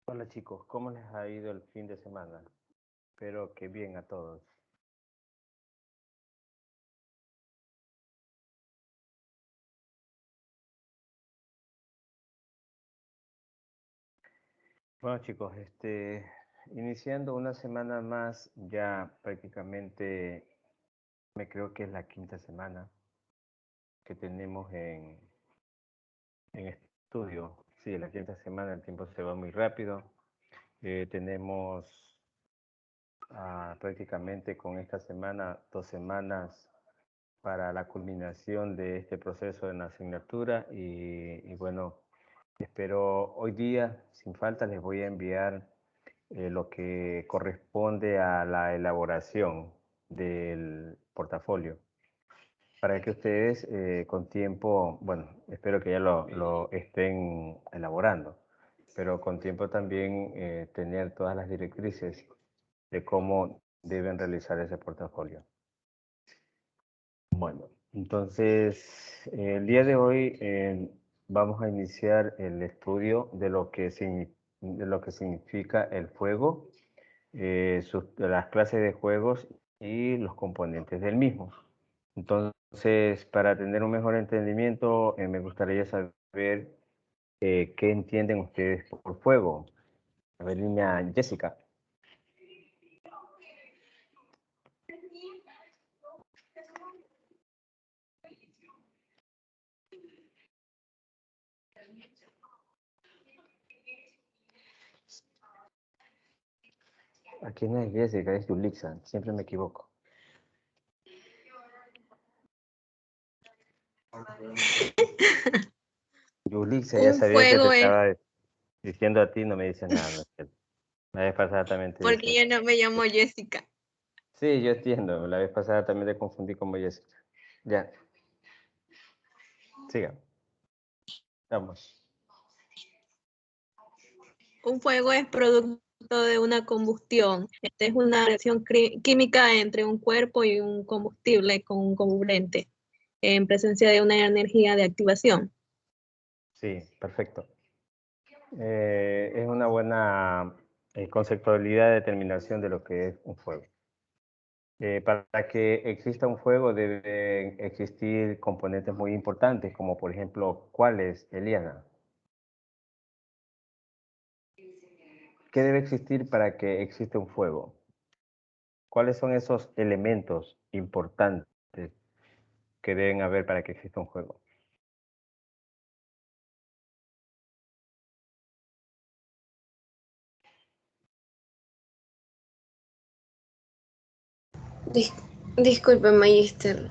Hola chicos, ¿cómo les ha ido el fin de semana? Espero que bien a todos. Bueno chicos, iniciando una semana más, ya prácticamente me creo que es la quinta semana que tenemos en estudio. Sí, la quinta semana, el tiempo se va muy rápido. Tenemos prácticamente con esta semana 2 semanas para la culminación de este proceso de la asignatura y bueno, espero hoy día, sin falta, les voy a enviar lo que corresponde a la elaboración del portafolio para que ustedes con tiempo, bueno, espero que ya lo estén elaborando, pero con tiempo también tener todas las directrices de cómo deben realizar ese portafolio. Bueno, entonces el día de hoy vamos a iniciar el estudio de lo que significa el juego, las clases de juegos y los componentes del mismo. Entonces, para tener un mejor entendimiento, me gustaría saber qué entienden ustedes por juego. A ver, niña Jessica. Aquí no es Jessica, es Yulixa. Siempre me equivoco. Yulixa, ya Un sabía que te juego es, estaba diciendo a ti, no me dices nada, ¿no es cierto? La vez pasada también te porque dije. yo no me llamo Jessica. Sí, yo entiendo. La vez pasada también te confundí como Jessica. Ya, siga. Vamos. Un fuego es producto de una combustión. Esta es una reacción química entre un cuerpo y un combustible con un comburente en presencia de una energía de activación. Sí, perfecto. Es una buena conceptualidad de determinación de lo que es un fuego. Para que exista un fuego deben existir componentes muy importantes, como por ejemplo, ¿cuáles, Eliana? ¿Qué debe existir para que exista un fuego? ¿Cuáles son esos elementos importantes que deben haber para que exista un juego? Dis- Disculpe, Magister.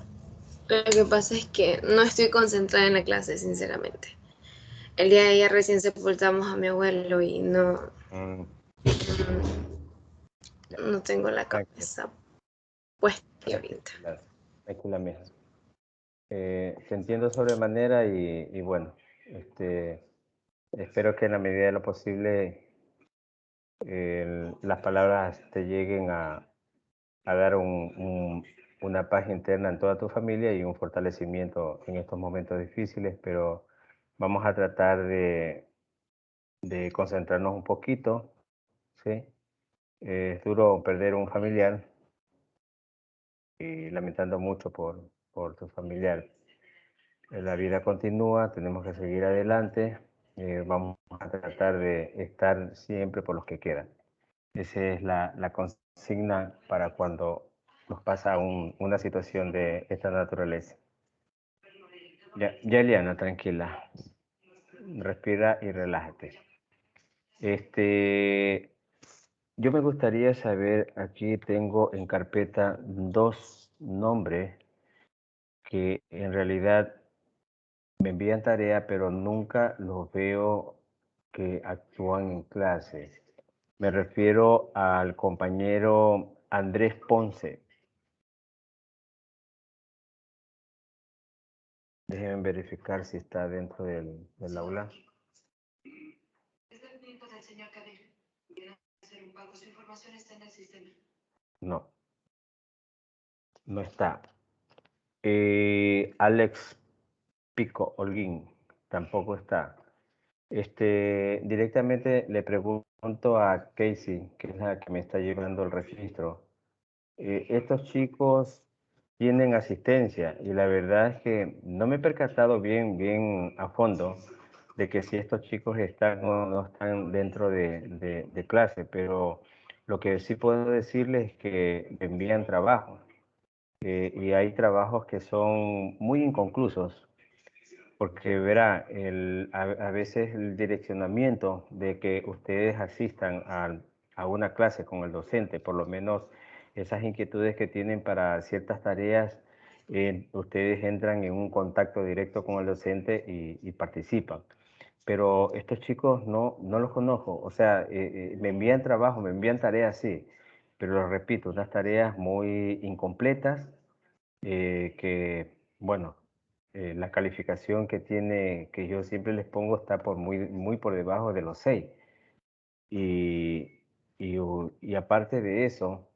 Lo que pasa es que no estoy concentrada en la clase, sinceramente. El día de ayer recién sepultamos a mi abuelo y Mm, ya, no tengo la tranquila, cabeza puesta ahorita. tranquila, tranquila, mija. Te entiendo sobremanera y bueno, espero que en la medida de lo posible las palabras te lleguen a dar una paz interna en toda tu familia y un fortalecimiento en estos momentos difíciles, pero vamos a tratar de concentrarnos un poquito, ¿sí? Es duro perder un familiar y lamentando mucho por tu familiar. La vida continúa, tenemos que seguir adelante, vamos a tratar de estar siempre por los que quedan. Esa es la consigna para cuando nos pasa una situación de esta naturaleza. Ya, ya Eliana, tranquila, respira y relájate. Yo me gustaría saber, aquí tengo en carpeta 2 nombres que en realidad me envían tarea, pero nunca los veo que actúan en clase. Me refiero al compañero Andrés Ponce. Déjenme verificar si está dentro del aula. Es el nieto del señor Kadir. Viene a hacer un pago. Su información está en el sistema. No, no está. Alex Pico Holguín tampoco está. Directamente le pregunto pregunto a Casey, que es la que me está llevando el registro. Estos chicos tienen asistencia y la verdad es que no me he percatado bien a fondo de que si estos chicos están o no están dentro de clase, pero lo que sí puedo decirles es que envían trabajos y hay trabajos que son muy inconclusos. Porque verá, a veces el direccionamiento de que ustedes asistan a una clase con el docente, por lo menos esas inquietudes que tienen para ciertas tareas, ustedes entran en un contacto directo con el docente y participan. Pero estos chicos no los conozco, o sea, me envían trabajo, me envían tareas, sí, pero lo repito, unas tareas muy incompletas que, bueno, la calificación que tiene, que yo siempre les pongo, está muy por debajo de los 6. Y, y aparte de eso,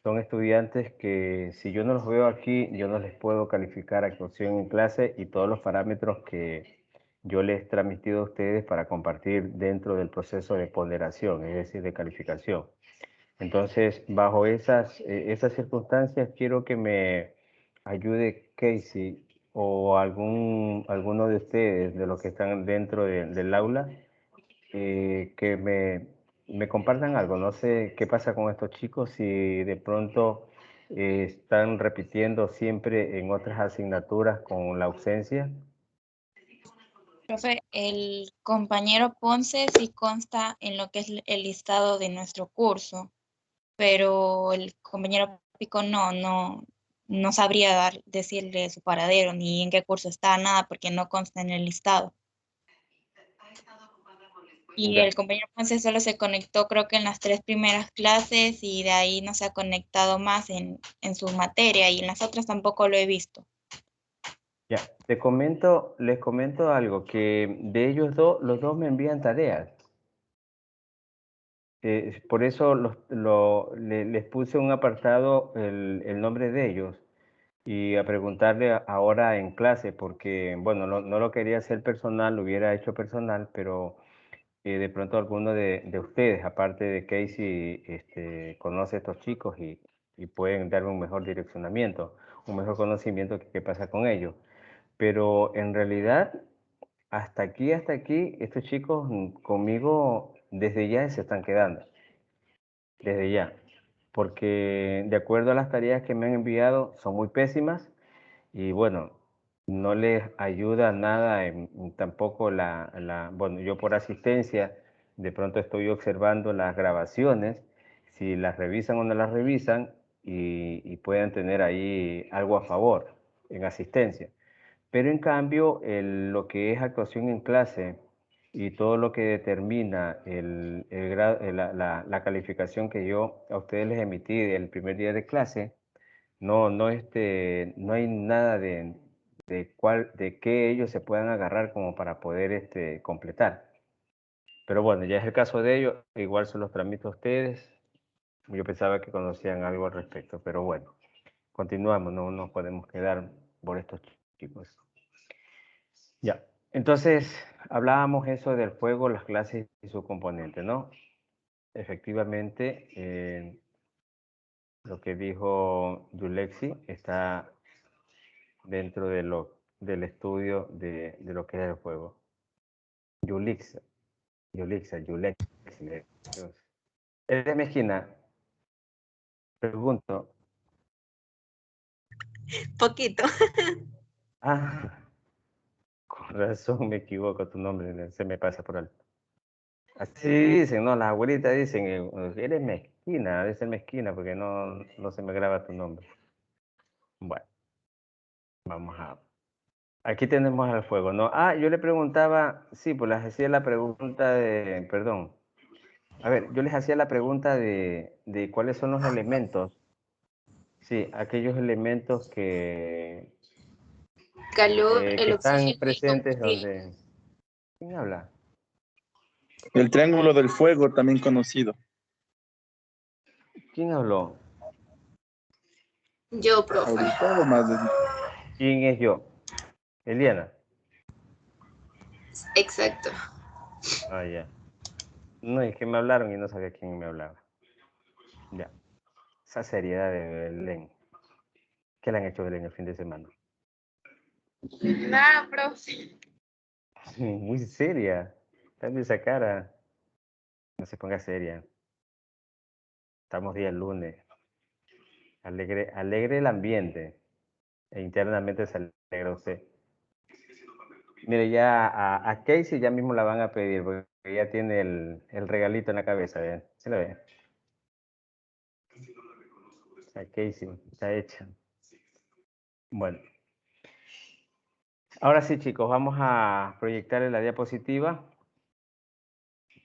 son estudiantes que si yo no los veo aquí, yo no les puedo calificar actuación en clase y todos los parámetros que yo les he transmitido a ustedes para compartir dentro del proceso de ponderación, es decir, de calificación. Entonces, bajo esas circunstancias, quiero que me ayude Casey o alguno de ustedes, de los que están dentro del aula, que me compartan algo. No sé qué pasa con estos chicos, si de pronto están repitiendo siempre en otras asignaturas con la ausencia. Profe, el compañero Ponce sí consta en lo que es el listado de nuestro curso, pero el compañero Pico no sabría decirle su paradero ni en qué curso está, nada, porque no consta en el listado. Y Ya. el compañero Ponce solo se conectó creo que en las 3 primeras clases y de ahí no se ha conectado más en su materia y en las otras tampoco lo he visto. Ya, les comento algo, que de ellos dos, los dos me envían tareas. Por eso les puse un apartado el nombre de ellos y a preguntarle ahora en clase, porque, bueno, no lo quería hacer personal, lo hubiera hecho personal, pero de pronto alguno de ustedes, aparte de Casey, conoce a estos chicos y pueden darme un mejor direccionamiento, un mejor conocimiento de qué pasa con ellos. Pero en realidad, hasta aquí, estos chicos conmigo desde ya se están quedando, desde ya. Porque de acuerdo a las tareas que me han enviado, son muy pésimas y bueno, no les ayuda nada tampoco bueno, yo por asistencia, de pronto estoy observando las grabaciones, si las revisan o no las revisan y puedan tener ahí algo a favor en asistencia. Pero en cambio, lo que es actuación en clase y todo lo que determina la calificación que yo a ustedes les emití el primer día de clase, no hay nada de qué ellos se puedan agarrar como para poder completar. Pero bueno, ya es el caso de ellos, igual se los transmito a ustedes. Yo pensaba que conocían algo al respecto, pero bueno, continuamos, no nos podemos quedar por estos chicos. Ya, entonces hablábamos eso del juego, las clases y su componente, ¿no? Efectivamente, lo que dijo Yulexi está dentro del estudio de lo que es el juego. Yulexi. ¿Es de mi esquina? Pregunto. Poquito. Ah, con razón me equivoco, tu nombre se me pasa por alto. Así dicen, ¿no? Las abuelitas dicen, eres mezquina, debe ser mezquina porque no se me graba tu nombre. Bueno, vamos a... Aquí tenemos el fuego, ¿no? Ah, yo le preguntaba, sí, pues les hacía la pregunta perdón. A ver, yo les hacía la pregunta de cuáles son los elementos. Sí, aquellos elementos que Calor, el están oxígeno y el presentes combustible. donde... ¿Quién habla? El triángulo del fuego, también conocido. ¿Quién habló? Yo, profe. Auditado más de... ¿Quién es yo? Eliana. Exacto. Ah, ya. No, es que me hablaron y no sabía quién me hablaba. Ya. Esa seriedad de Belén. ¿Qué le han hecho Belén el fin de semana? Nada, profe. Muy seria. Cambia esa cara. No se ponga seria. Estamos día lunes. Alegre, alegre el ambiente. E internamente se alegra usted. Mire, ya a Casey ya mismo la van a pedir, porque ya tiene el regalito en la cabeza, ¿ven? ¿Se lo ve? A Casey, está hecha. Bueno, ahora sí, chicos, vamos a proyectar en la diapositiva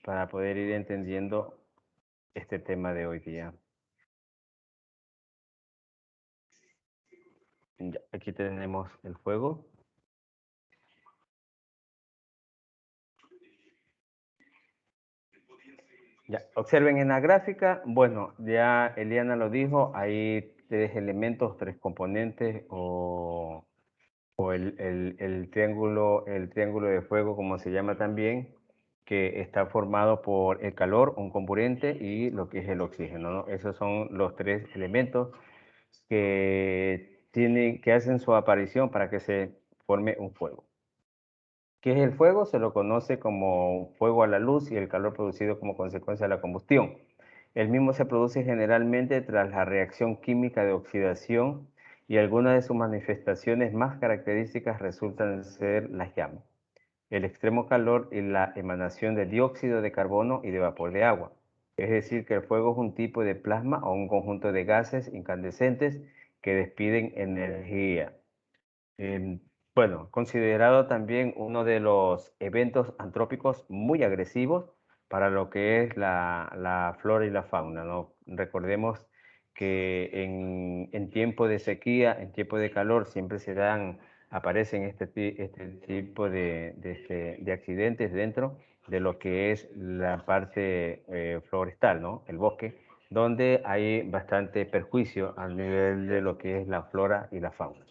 para poder ir entendiendo este tema de hoy día. Ya, aquí tenemos el fuego. Ya, observen en la gráfica, bueno, ya Eliana lo dijo, hay tres elementos, tres componentes o el triángulo de fuego, como se llama también, que está formado por el calor, un comburente y lo que es el oxígeno, ¿no? Esos son los tres elementos que hacen su aparición para que se forme un fuego. ¿Qué es el fuego? Se lo conoce como fuego a la luz y el calor producido como consecuencia de la combustión. El mismo se produce generalmente tras la reacción química de oxidación y algunas de sus manifestaciones más características resultan ser las llamas, el extremo calor y la emanación de dióxido de carbono y de vapor de agua. Es decir, que el fuego es un tipo de plasma o un conjunto de gases incandescentes que despiden energía. Bueno, considerado también uno de los eventos antrópicos muy agresivos para lo que es la flora y la fauna, ¿no? Recordemos que en tiempo de sequía, en tiempo de calor, siempre aparecen este tipo de accidentes dentro de lo que es la parte florestal, ¿no? El bosque, donde hay bastante perjuicio a nivel de lo que es la flora y la fauna.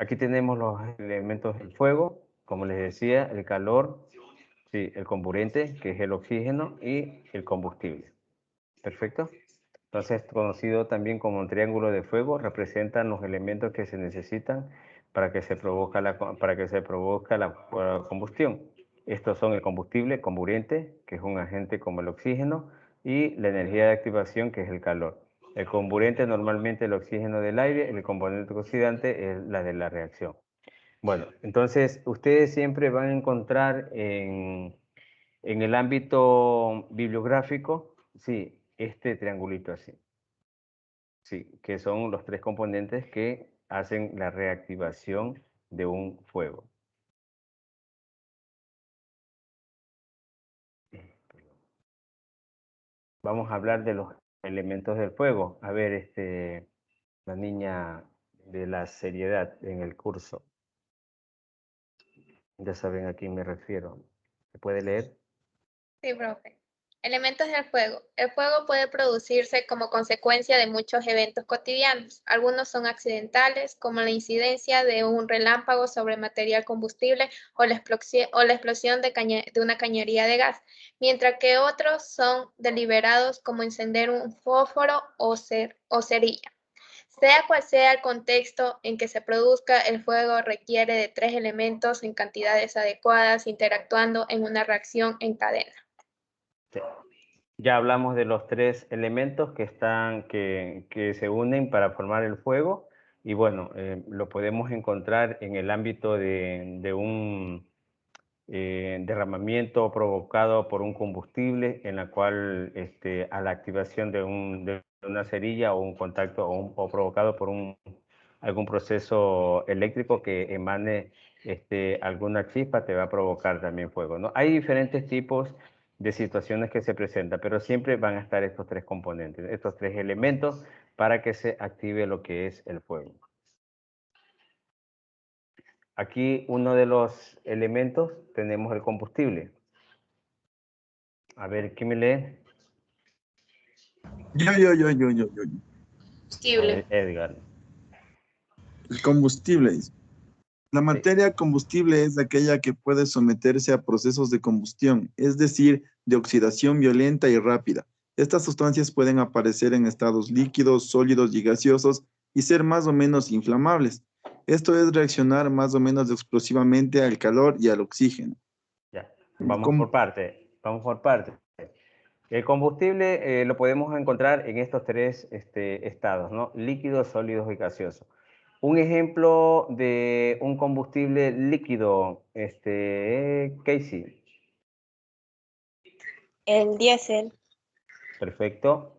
Aquí tenemos los elementos del fuego, como les decía, el calor, sí, el comburente, que es el oxígeno, y el combustible. ¿Perfecto? Entonces, conocido también como un triángulo de fuego, representan los elementos que se necesitan para que se provoque la combustión. Estos son el combustible, comburente, que es un agente como el oxígeno, y la energía de activación, que es el calor. El comburente normalmente el oxígeno del aire, el componente oxidante es la de la reacción. Bueno, entonces ustedes siempre van a encontrar en el ámbito bibliográfico, sí, este triangulito así. Sí, que son los tres componentes que hacen la reactivación de un fuego. Vamos a hablar de los elementos del fuego. A ver, la niña de la seriedad en el curso. Ya saben a quién me refiero. ¿Se puede leer? Sí, profe. Elementos del fuego. El fuego puede producirse como consecuencia de muchos eventos cotidianos. Algunos son accidentales, como la incidencia de un relámpago sobre material combustible o la explosión de una cañería de gas, mientras que otros son deliberados, como encender un fósforo o cerilla. Sea cual sea el contexto en que se produzca, el fuego requiere de tres elementos en cantidades adecuadas interactuando en una reacción en cadena. Sí. Ya hablamos de los tres elementos que se unen para formar el fuego y bueno, lo podemos encontrar en el ámbito de un derramamiento provocado por un combustible en la cual a la activación de una cerilla o un contacto o provocado por algún proceso eléctrico que emane alguna chispa te va a provocar también fuego, ¿no? Hay diferentes tipos de situaciones que se presentan, pero siempre van a estar estos tres componentes, estos tres elementos para que se active lo que es el fuego. Aquí uno de los elementos tenemos el combustible. A ver, ¿quién me lee? Yo. Combustible. Edgar. El combustible. Dice. La materia combustible es aquella que puede someterse a procesos de combustión, es decir, de oxidación violenta y rápida. Estas sustancias pueden aparecer en estados líquidos, sólidos y gaseosos y ser más o menos inflamables. Esto es reaccionar más o menos explosivamente al calor y al oxígeno. Ya, vamos por parte. El combustible lo podemos encontrar en estos tres estados, ¿no? Líquidos, sólidos y gaseosos. Un ejemplo de un combustible líquido, Casey. El diésel. Perfecto.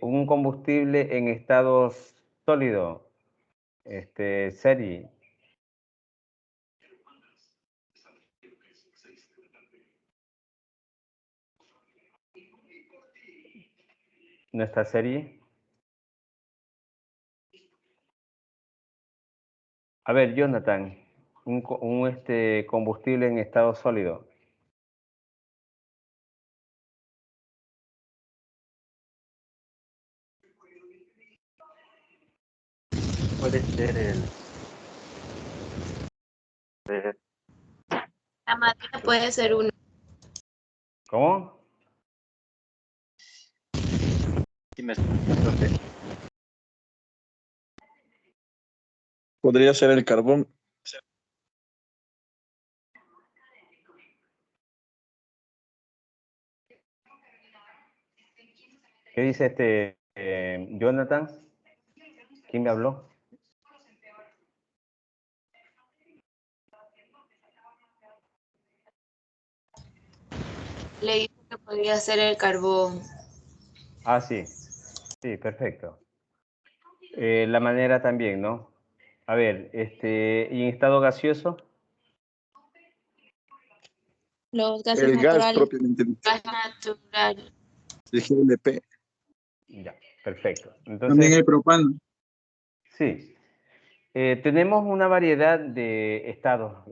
Un combustible en estado sólido, Sergi. Nuestra serie. A ver, Jonathan, un combustible en estado sólido. Puede ser La madera puede ser uno. ¿Cómo? sí me escucha, profe. Podría ser el carbón. ¿Qué dice Jonathan? ¿Quién me habló? Le dijo que podría ser el carbón. Ah, sí. Sí, perfecto. La manera también, ¿no? A ver, ¿y en estado gaseoso? Los gases El gas naturales. propiamente dicho, Gas natural. el GLP. Ya, perfecto. También Entonces, el propano. sí. Tenemos una variedad de estados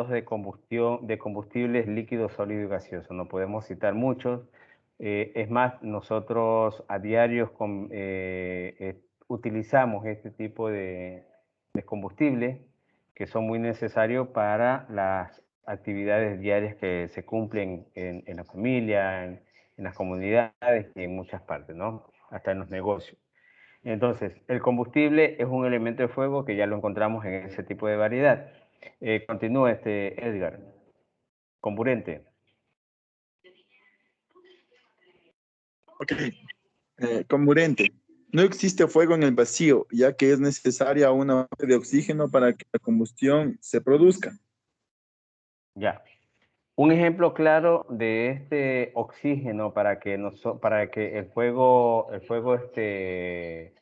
de combustión, de combustibles líquidos, sólidos y gaseosos. No podemos citar muchos. Es más, nosotros a diario utilizamos este tipo de combustible que son muy necesarios para las actividades diarias que se cumplen en la familia, en las comunidades y en muchas partes, ¿no? Hasta en los negocios. Entonces, el combustible es un elemento de fuego que ya lo encontramos en ese tipo de variedad. Continúa Edgar. Comburente. Ok. Comburente. No existe fuego en el vacío, ya que es necesaria una base de oxígeno para que la combustión se produzca. Ya. Un ejemplo claro de este oxígeno para que el fuego se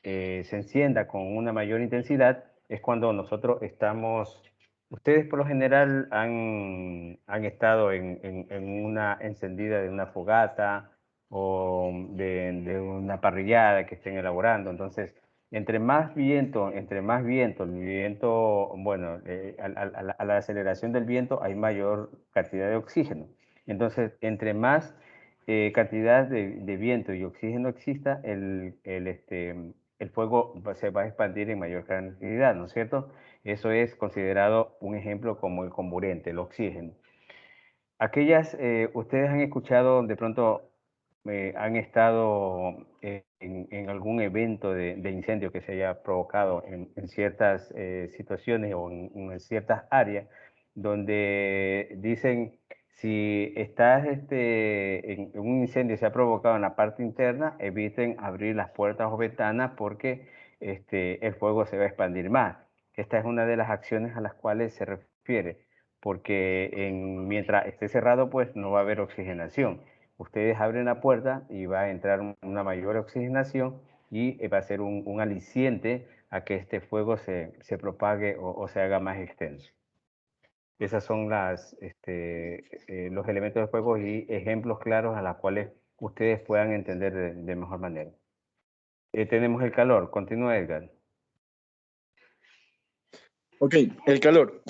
encienda con una mayor intensidad es cuando nosotros estamos. Ustedes por lo general han estado en una encendida de una fogata o de una parrillada que estén elaborando. Entonces, entre más viento, el viento, bueno, a la aceleración del viento hay mayor cantidad de oxígeno. Entonces, entre más cantidad de viento y oxígeno exista, el fuego se va a expandir en mayor cantidad, ¿no es cierto? Eso es considerado un ejemplo como el comburente, el oxígeno. Ustedes han escuchado, de pronto han estado en algún evento de incendio que se haya provocado en ciertas situaciones o en ciertas áreas donde dicen si estás en un incendio se ha provocado en la parte interna, eviten abrir las puertas o ventanas porque el fuego se va a expandir más. Esta es una de las acciones a las cuales se refiere porque mientras esté cerrado, pues no va a haber oxigenación. Ustedes abren la puerta y va a entrar una mayor oxigenación y va a ser un aliciente a que este fuego se propague o se haga más extenso. Esos son los elementos de fuego y ejemplos claros a los cuales ustedes puedan entender de mejor manera. Tenemos el calor. Continúa, Edgar. Ok, el calor.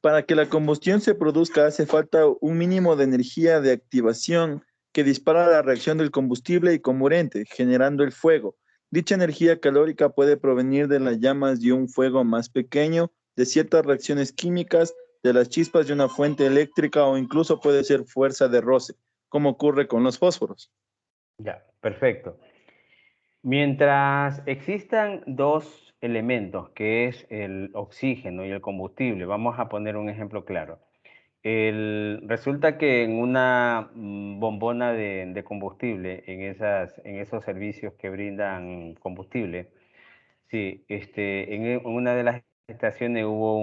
Para que la combustión se produzca hace falta un mínimo de energía de activación que dispara la reacción del combustible y comburente, generando el fuego. Dicha energía calórica puede provenir de las llamas de un fuego más pequeño, de ciertas reacciones químicas, de las chispas de una fuente eléctrica o incluso puede ser fuerza de roce, como ocurre con los fósforos. Ya, perfecto. Mientras existan dos elementos, que es el oxígeno y el combustible, vamos a poner un ejemplo claro. Resulta que en una bombona de combustible, en esos servicios que brindan combustible, sí, en una de las estaciones hubo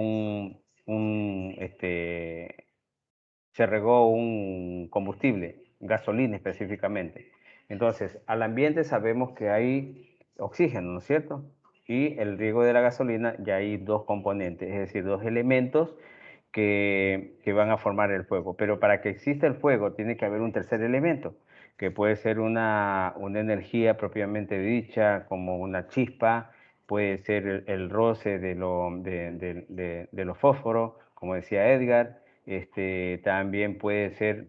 se regó un combustible, gasolina específicamente. Entonces, al ambiente sabemos que hay oxígeno, ¿no es cierto? Y el riego de la gasolina ya hay dos componentes, es decir, dos elementos que van a formar el fuego. Pero para que exista el fuego tiene que haber un tercer elemento, que puede ser una energía propiamente dicha, como una chispa, puede ser el roce de los fósforos, como decía Edgar. También puede ser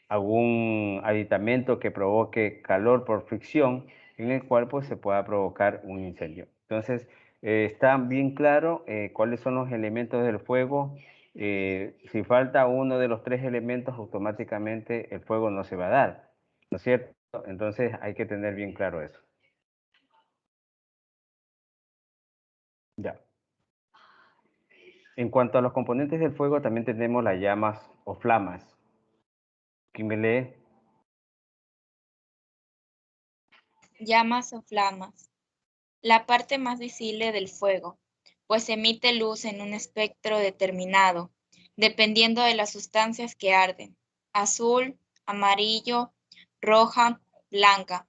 algún aditamento que provoque calor por fricción, en el cual pues, se pueda provocar un incendio. Entonces, está bien claro cuáles son los elementos del fuego. Si falta uno de los tres elementos, automáticamente el fuego no se va a dar, ¿no es cierto? Entonces, hay que tener bien claro eso. Ya. En cuanto a los componentes del fuego, también tenemos las llamas o flamas. ¿Quién me lee? Llamas o flamas. La parte más visible del fuego, pues emite luz en un espectro determinado, dependiendo de las sustancias que arden. Azul, amarillo, roja, blanca.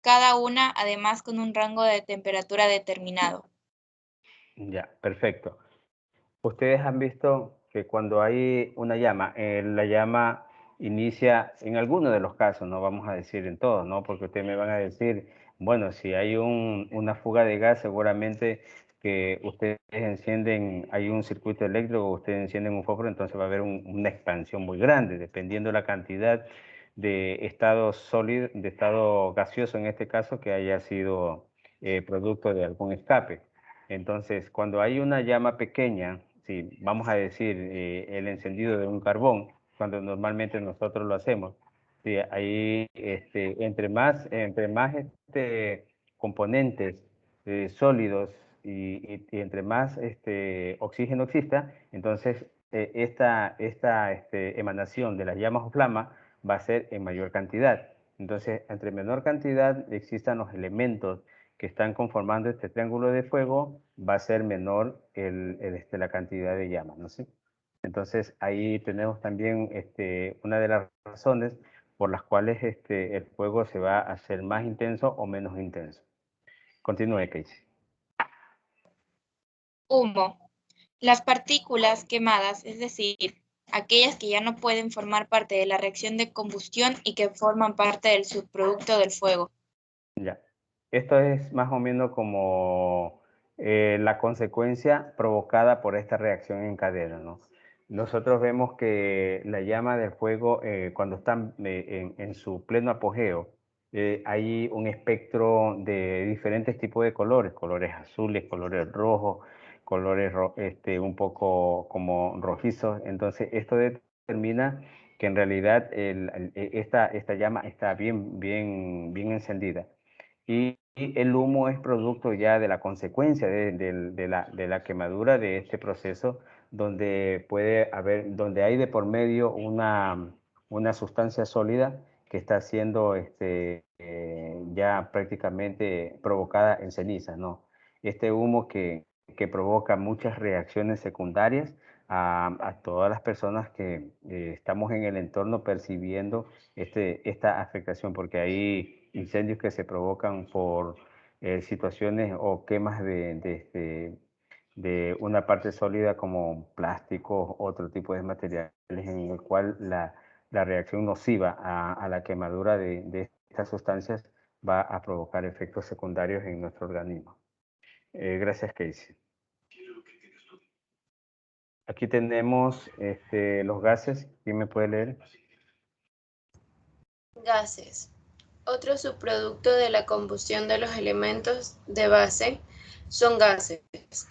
Cada una además con un rango de temperatura determinado. Ya, perfecto. Ustedes han visto que cuando hay una llama, la llama inicia en algunos de los casos, no vamos a decir en todos, ¿no? Porque ustedes me van a decir, bueno, si hay una fuga de gas, seguramente que ustedes encienden, hay un circuito eléctrico, ustedes encienden un fósforo, entonces va a haber una expansión muy grande, dependiendo de la cantidad de estado sólido, de estado gaseoso en este caso, que haya sido producto de algún escape. Entonces, cuando hay una llama pequeña, sí, vamos a decir el encendido de un carbón, cuando normalmente nosotros lo hacemos, sí, ahí entre más componentes sólidos y entre más oxígeno exista, entonces esta emanación de las llamas o flamas va a ser en mayor cantidad. Entonces, entre menor cantidad existan los elementos que están conformando este triángulo de fuego, va a ser menor la cantidad de llamas, ¿no? ¿Sí? Entonces, ahí tenemos también una de las razones por las cuales el fuego se va a hacer más intenso o menos intenso. Continúe, Casey. Humo. Las partículas quemadas, es decir, aquellas que ya no pueden formar parte de la reacción de combustión y que forman parte del subproducto del fuego. Ya. Esto es más o menos como la consecuencia provocada por esta reacción en cadena, ¿no? Nosotros vemos que la llama del fuego, cuando está en su pleno apogeo, hay un espectro de diferentes tipos de colores, colores azules, colores rojos, colores un poco como rojizos. Entonces, esto determina que en realidad esta llama está bien encendida. Y el humo es producto ya de la consecuencia de la quemadura de este proceso, donde donde hay de por medio una sustancia sólida que está siendo ya prácticamente provocada en cenizas, ¿no? Este humo que provoca muchas reacciones secundarias a todas las personas que estamos en el entorno percibiendo esta afectación, porque hay incendios que se provocan por situaciones o quemas de una parte sólida como plásticos, otro tipo de materiales en el cual la reacción nociva a la quemadura de estas sustancias va a provocar efectos secundarios en nuestro organismo. Gracias, Casey. Aquí tenemos los gases. ¿Quién me puede leer? Gases. Otro subproducto de la combustión de los elementos de base son gases,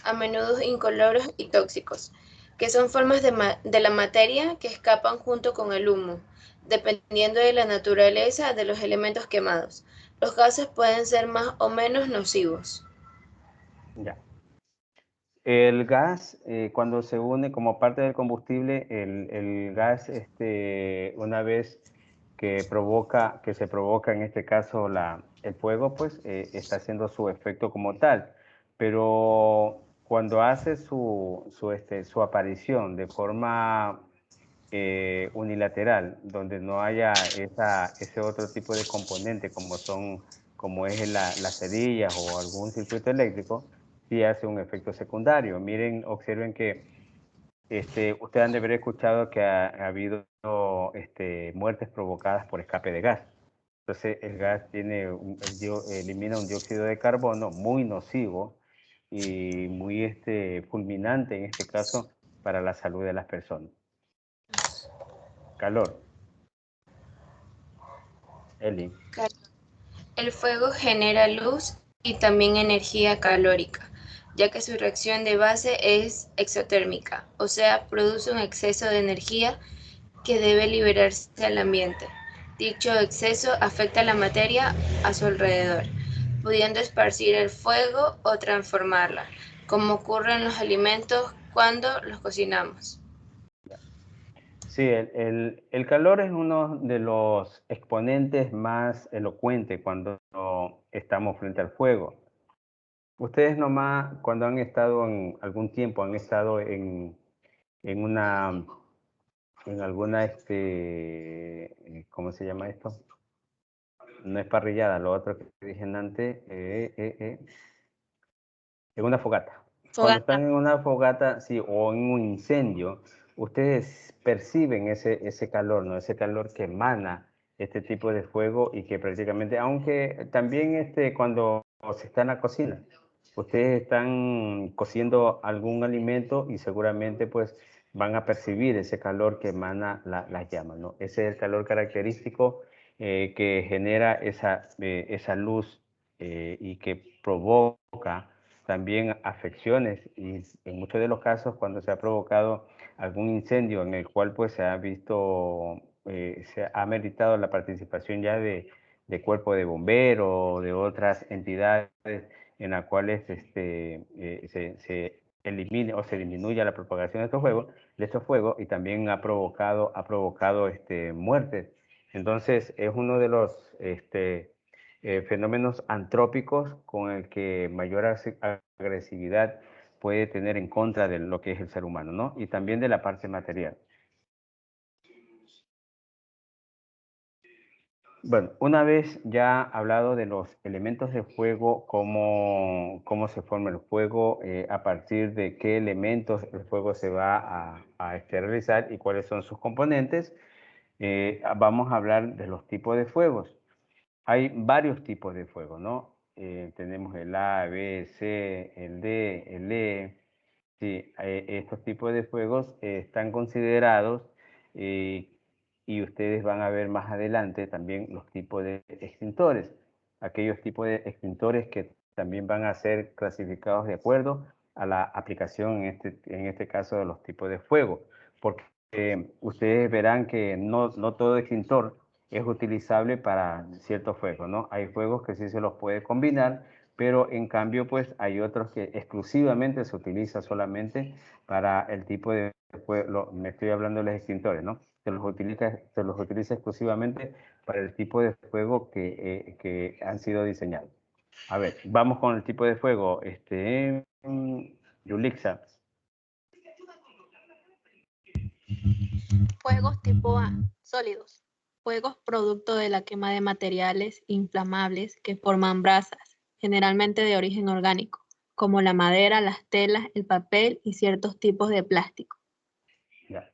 a menudo incoloros y tóxicos, que son formas de la materia que escapan junto con el humo, dependiendo de la naturaleza de los elementos quemados. Los gases pueden ser más o menos nocivos. Ya. El gas, cuando se une como parte del combustible, el gas, una vez que se provoca en este caso el fuego, pues está haciendo su efecto como tal. Pero cuando hace su aparición de forma unilateral, donde no haya ese otro tipo de componente como es las cerillas o algún circuito eléctrico, sí hace un efecto secundario. Miren, observen que ustedes han de haber escuchado que ha habido muertes provocadas por escape de gas. Entonces, el gas elimina un dióxido de carbono muy nocivo y muy fulminante, en este caso, para la salud de las personas. Calor. Eli. El fuego genera luz y también energía calórica, ya que su reacción de base es exotérmica, o sea, produce un exceso de energía que debe liberarse al ambiente. Dicho exceso afecta a la materia a su alrededor, pudiendo esparcir el fuego o transformarla, como ocurre en los alimentos cuando los cocinamos. Sí, el calor es uno de los exponentes más elocuentes cuando estamos frente al fuego. Ustedes nomás, cuando han estado en algún tiempo, han estado en una, en alguna, ¿cómo se llama esto? No es parrillada, lo otro que dije antes, en una fogata. Cuando Fogata. están en una fogata, sí, o en un incendio, ustedes perciben ese calor, ¿no? Ese calor que emana este tipo de fuego y que prácticamente, aunque también cuando se está en la cocina, ustedes están cociendo algún alimento y seguramente pues van a percibir ese calor que emana las llamas, ¿no? Ese es el calor característico que genera esa luz y que provoca también afecciones y en muchos de los casos cuando se ha provocado algún incendio en el cual pues se ha visto, se ha meritado la participación ya de cuerpo de bomberos, de otras entidades en las cuales se elimine o se disminuya la propagación de estos fuegos y también ha provocado muertes. Entonces es uno de los fenómenos antrópicos con el que mayor agresividad puede tener en contra de lo que es el ser humano, ¿no? Y también de la parte material. Bueno, una vez ya hablado de los elementos de fuego, cómo se forma el fuego, a partir de qué elementos el fuego se va a realizar y cuáles son sus componentes, vamos a hablar de los tipos de fuegos. Hay varios tipos de fuego, ¿no? Tenemos el A, B, C, el D, el E. Sí, estos tipos de fuegos están considerados y ustedes van a ver más adelante también los tipos de extintores. Aquellos tipos de extintores que también van a ser clasificados de acuerdo a la aplicación en este caso de los tipos de fuego. Porque ustedes verán que no todo extintor es utilizable para ciertos fuegos, ¿no? Hay fuegos que sí se los puede combinar, pero en cambio pues hay otros que exclusivamente se utiliza solamente para el tipo de fuego, me estoy hablando de los extintores, ¿no? Se los utiliza exclusivamente para el tipo de fuego que han sido diseñados. A ver, vamos con el tipo de fuego, Yulixa. Fuegos tipo A, sólidos. Fuegos producto de la quema de materiales inflamables que forman brasas, generalmente de origen orgánico, como la madera, las telas, el papel y ciertos tipos de plástico. Ya.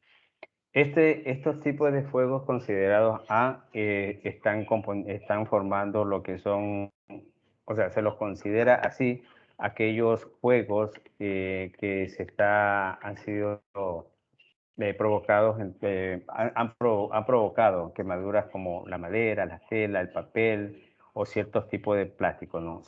Estos tipos de fuegos considerados A están formando lo que son, o sea, se los considera así aquellos fuegos que han sido provocados, han provocado quemaduras como la madera, la tela, el papel o ciertos tipos de plástico, ¿no?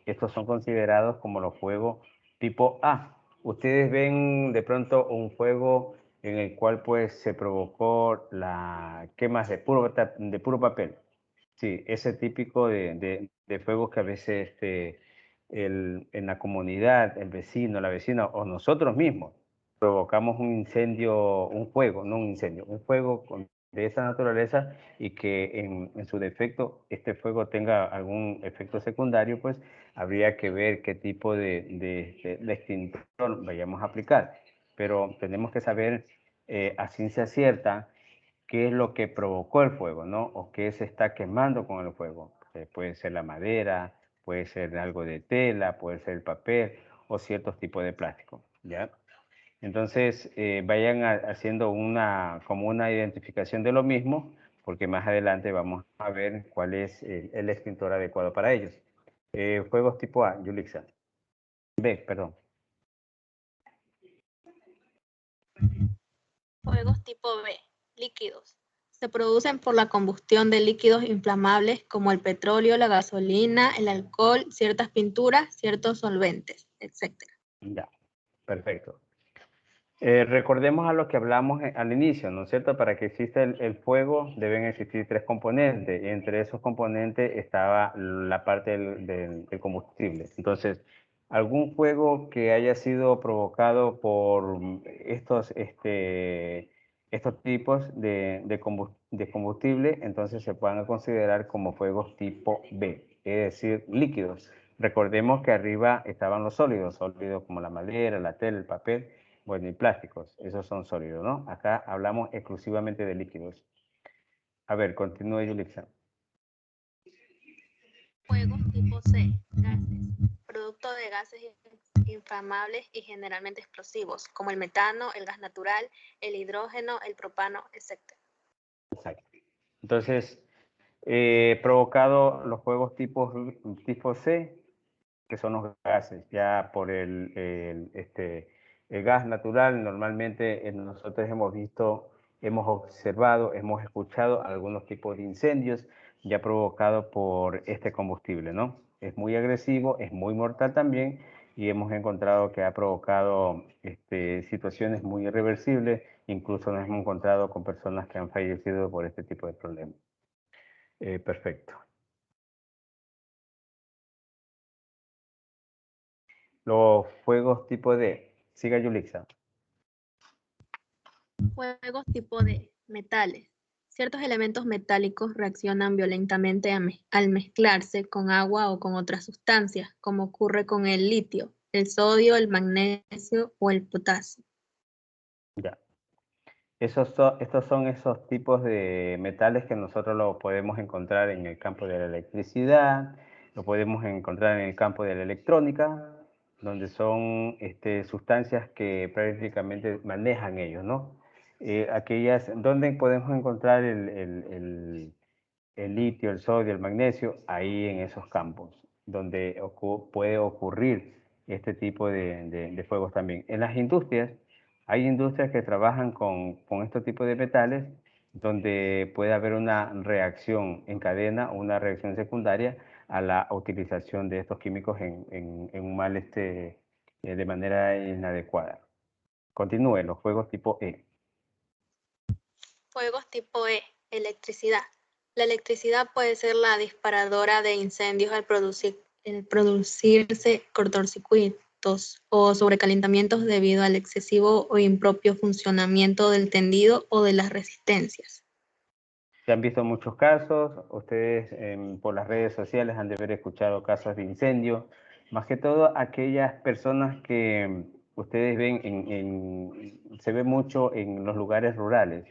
Estos son considerados como los fuegos tipo A. Ustedes ven de pronto un fuego en el cual pues se provocó la quemas de puro papel. Sí, ese típico de fuegos que a veces en la comunidad, el vecino, la vecina o nosotros mismos provocamos un incendio, un fuego, no un incendio, un fuego de esa naturaleza y que en su defecto este fuego tenga algún efecto secundario, pues habría que ver qué tipo de extintor vayamos a aplicar. Pero tenemos que saber a ciencia cierta qué es lo que provocó el fuego, ¿no? O qué se está quemando con el fuego. Puede ser la madera, puede ser algo de tela, puede ser el papel o ciertos tipos de plástico, ¿ya? Entonces, vayan haciendo como una identificación de lo mismo, porque más adelante vamos a ver cuál es el extintor adecuado para ellos. Fuegos tipo A, Yulixa. B, perdón. Fuegos tipo B, líquidos. Se producen por la combustión de líquidos inflamables como el petróleo, la gasolina, el alcohol, ciertas pinturas, ciertos solventes, etc. Ya, perfecto. Recordemos a lo que hablamos al inicio, ¿no es cierto? Para que exista el fuego deben existir 3 componentes. Y entre esos componentes estaba la parte del combustible. Entonces, algún fuego que haya sido provocado por estos tipos de combustible, entonces se pueden considerar como fuegos tipo B, es decir, líquidos. Recordemos que arriba estaban los sólidos como la madera, la tela, el papel. Bueno, y plásticos, esos son sólidos, ¿no? Acá hablamos exclusivamente de líquidos. A ver, continúe, Yulixa. Fuegos tipo C, gases. Producto de gases inflamables y generalmente explosivos, como el metano, el gas natural, el hidrógeno, el propano, etc. Exacto. Entonces, provocado los fuegos tipo C, que son los gases, ya por el gas natural, normalmente nosotros hemos observado, hemos escuchado algunos tipos de incendios ya provocados por este combustible, ¿no? Es muy agresivo, es muy mortal también y hemos encontrado que ha provocado situaciones muy irreversibles, incluso nos hemos encontrado con personas que han fallecido por este tipo de problemas. Perfecto. Los fuegos tipo D. Siga, Yulixa. Fuegos tipo D, metales. Ciertos elementos metálicos reaccionan violentamente al mezclarse con agua o con otras sustancias, como ocurre con el litio, el sodio, el magnesio o el potasio. Ya. Estos son esos tipos de metales que nosotros lo podemos encontrar en el campo de la electricidad, lo podemos encontrar en el campo de la electrónica, donde son sustancias que prácticamente manejan ellos, ¿no? ¿Dónde podemos encontrar el litio, el sodio, el magnesio? Ahí en esos campos, donde puede ocurrir este tipo de fuegos también. En las industrias, hay industrias que trabajan con este tipo de metales, donde puede haber una reacción en cadena o una reacción secundaria a la utilización de estos químicos en un de manera inadecuada. Continúe, los fuegos tipo E. Fuegos tipo E, electricidad. La electricidad puede ser la disparadora de incendios al producirse cortocircuitos o sobrecalentamientos debido al excesivo o impropio funcionamiento del tendido o de las resistencias. Se han visto muchos casos, ustedes por las redes sociales han de haber escuchado casos de incendio, más que todo aquellas personas que ustedes ven, se ve mucho en los lugares rurales,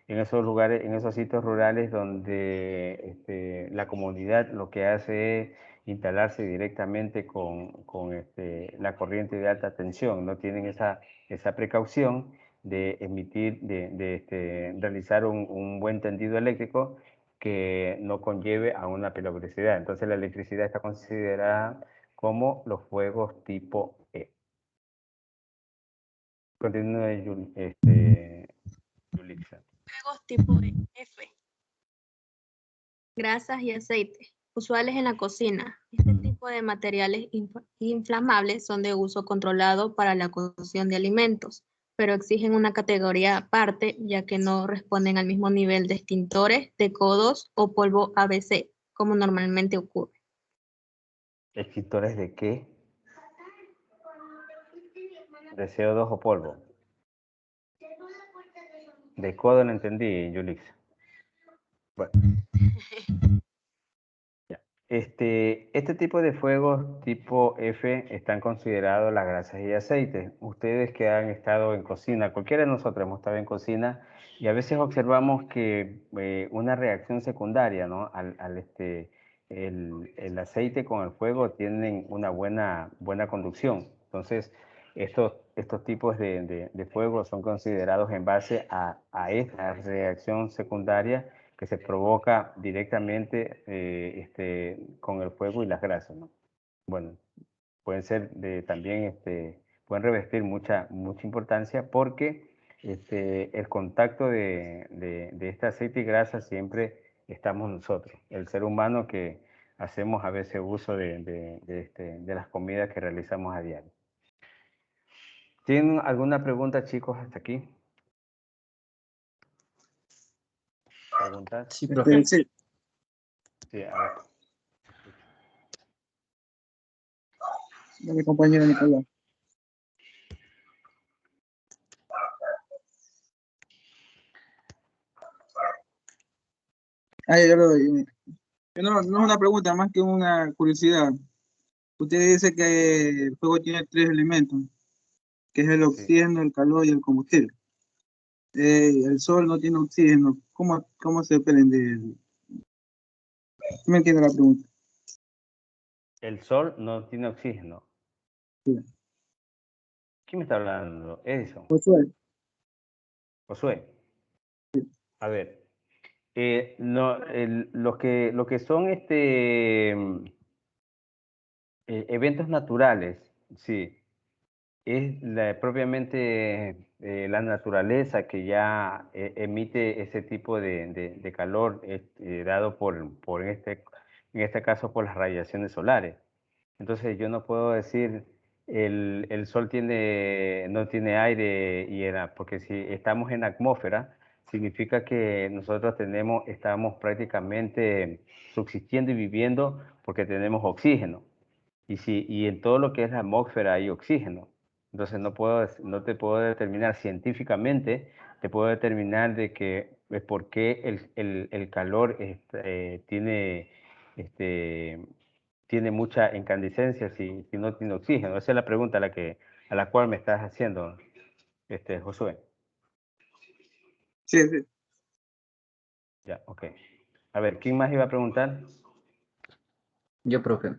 en esos sitios rurales donde la comunidad lo que hace es instalarse directamente con la corriente de alta tensión, no tienen esa precaución de realizar un buen tendido eléctrico que no conlleve a una peligrosidad. Entonces la electricidad está considerada como los fuegos tipo E. Continúe, Yulixa. Fuegos tipo F. Grasas y aceites, usuales en la cocina. Este tipo de materiales inflamables son de uso controlado para la cocción de alimentos, pero exigen una categoría aparte, ya que no responden al mismo nivel de extintores de CO2 o polvo ABC, como normalmente ocurre. ¿Extintores de qué? ¿De CO2 o polvo? De codo no entendí, Yulixa. Bueno. Este tipo de fuegos tipo F están considerados las grasas y aceites. Ustedes que han estado en cocina, cualquiera de nosotros hemos estado en cocina y a veces observamos que una reacción secundaria, ¿no? El aceite con el fuego tienen una buena conducción. Entonces, estos tipos de fuegos son considerados en base a esta reacción secundaria que se provoca directamente con el fuego y las grasas, ¿no? Bueno, pueden ser también, pueden revestir mucha importancia porque el contacto de este aceite y grasa siempre estamos nosotros, el ser humano que hacemos a veces uso de las comidas que realizamos a diario. ¿Tienen alguna pregunta, chicos, hasta aquí? ¿Preguntas? Sí, profe. Sí. Sí, a ver. Mi compañero Nicolás. Ya lo doy. No es una pregunta, más que una curiosidad. Usted dice que el fuego tiene 3 elementos, que es el oxígeno, el calor y el combustible. El sol no tiene oxígeno. ¿Cómo se prende? ¿Me entiende la pregunta? El sol no tiene oxígeno. Sí. ¿Quién me está hablando? Edison. Josué. Josué. A ver. Lo que son eventos naturales, sí, es propiamente la naturaleza que ya emite ese tipo de calor dado en este caso por las radiaciones solares. Entonces yo no puedo decir el sol no tiene aire porque si estamos en atmósfera, significa que nosotros estamos prácticamente subsistiendo y viviendo porque tenemos oxígeno. Y en todo lo que es la atmósfera hay oxígeno. Entonces no te puedo determinar científicamente, te puedo determinar de que por qué el calor tiene mucha incandescencia si no tiene oxígeno. Esa es la pregunta a la cual me estás haciendo, Josué. Sí, sí. Ya, ok. A ver, ¿quién más iba a preguntar? Yo, profe.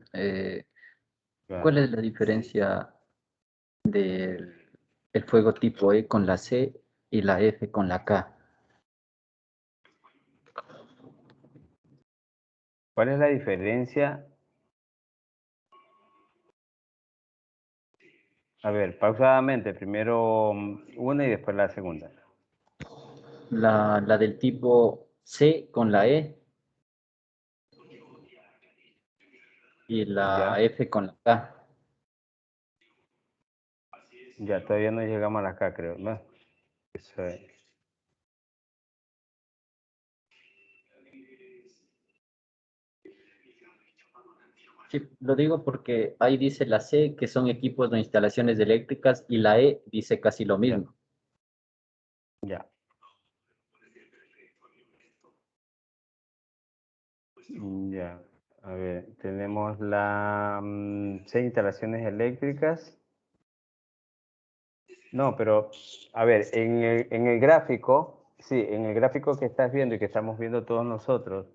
¿Cuál es la diferencia del el fuego tipo E con la C y la F con la K? ¿Cuál es la diferencia? A ver, pausadamente, primero una y después la segunda. La del tipo C con la E y la Ya, F con la K. ya, todavía no llegamos a la K, creo, ¿no? Eso es. Sí, lo digo porque ahí dice la C, que son equipos de instalaciones eléctricas, y la E dice casi lo Ya. mismo. Ya. Ya. A ver, tenemos la 6 instalaciones eléctricas. No, pero, a ver, en el gráfico, sí, en el gráfico que estás viendo y que estamos viendo todos nosotros,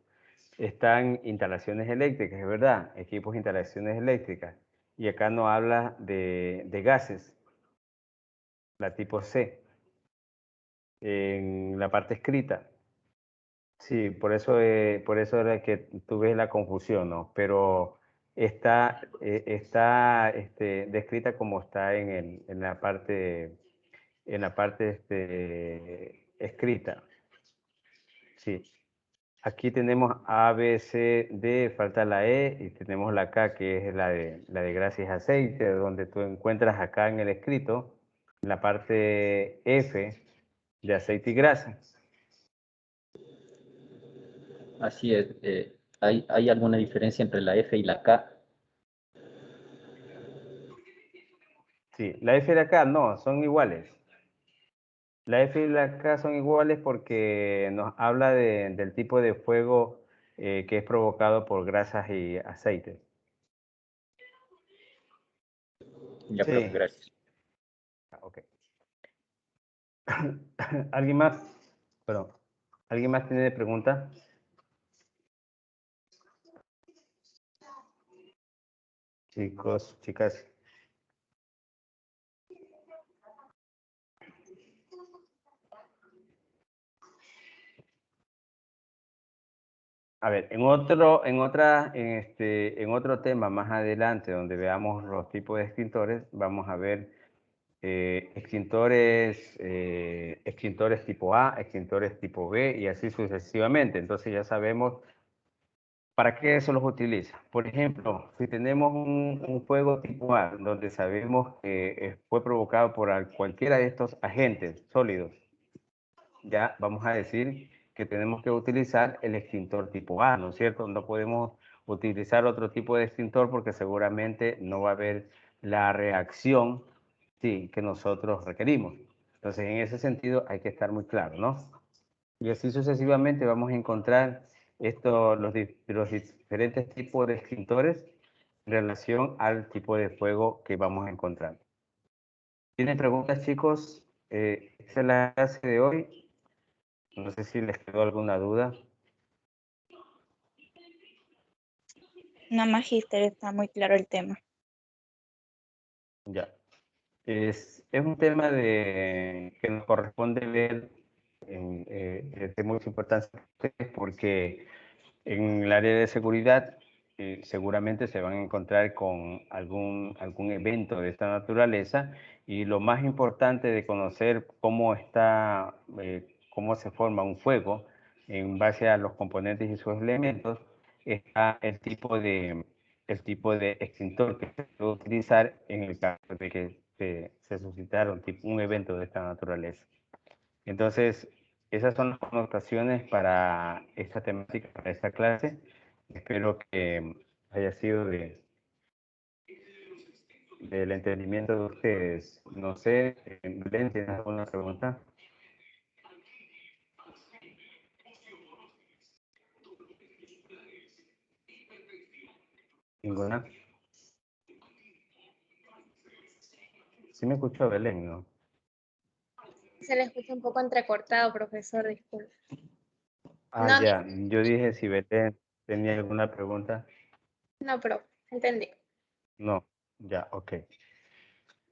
están instalaciones eléctricas, es verdad, equipos de instalaciones eléctricas. Y acá no habla de gases, la tipo C, en la parte escrita. Sí, por eso era que tú ves la confusión, ¿no? Pero está descrita como está en la parte escrita. Sí. Aquí tenemos A, B, C, D, falta la E y tenemos la K, que es la de grasa y aceite, donde tú encuentras acá en el escrito la parte F de aceite y grasa. Así es. ¿Hay alguna diferencia entre la F y la K? Sí, la F y la K no, son iguales. La F y la K son iguales porque nos habla del tipo de fuego que es provocado por grasas y aceites. Ya, Sí. profe, gracias. Ok. ¿Alguien más? Perdón. ¿Alguien más tiene preguntas? Chicos, chicas. A ver, en otro tema más adelante, donde veamos los tipos de extintores, vamos a ver extintores tipo A, extintores tipo B y así sucesivamente. Entonces ya sabemos para qué se los utiliza. Por ejemplo, si tenemos un fuego tipo A, donde sabemos que fue provocado por cualquiera de estos agentes sólidos, ya vamos a decir que tenemos que utilizar el extintor tipo A, ¿no es cierto? No podemos utilizar otro tipo de extintor porque seguramente no va a haber la reacción, sí, que nosotros requerimos. Entonces, en ese sentido hay que estar muy claro, ¿no? Y así sucesivamente vamos a encontrar los diferentes tipos de extintores en relación al tipo de fuego que vamos a encontrar. ¿Tienen preguntas, chicos? Esta es la clase de hoy. No sé si les quedó alguna duda. No, magíster, está muy claro el tema. Ya. Es un tema que nos corresponde ver de mucha importancia porque en el área de seguridad seguramente se van a encontrar con algún evento de esta naturaleza y lo más importante de conocer cómo se forma un fuego en base a los componentes y sus elementos está el tipo de extintor que se puede utilizar en el caso de que se suscitara un evento de esta naturaleza. Entonces, esas son las connotaciones para esta temática, para esta clase. Espero que haya sido del entendimiento de ustedes. No sé, Belén, ¿tienes alguna pregunta? ¿Ninguna? Sí me escuchó Belén, ¿no? Se le escucha un poco entrecortado, profesor, disculpe. Ah, No, ya. Yo dije si Belén tenía alguna pregunta. no, profe, entendí. No, ya, ok.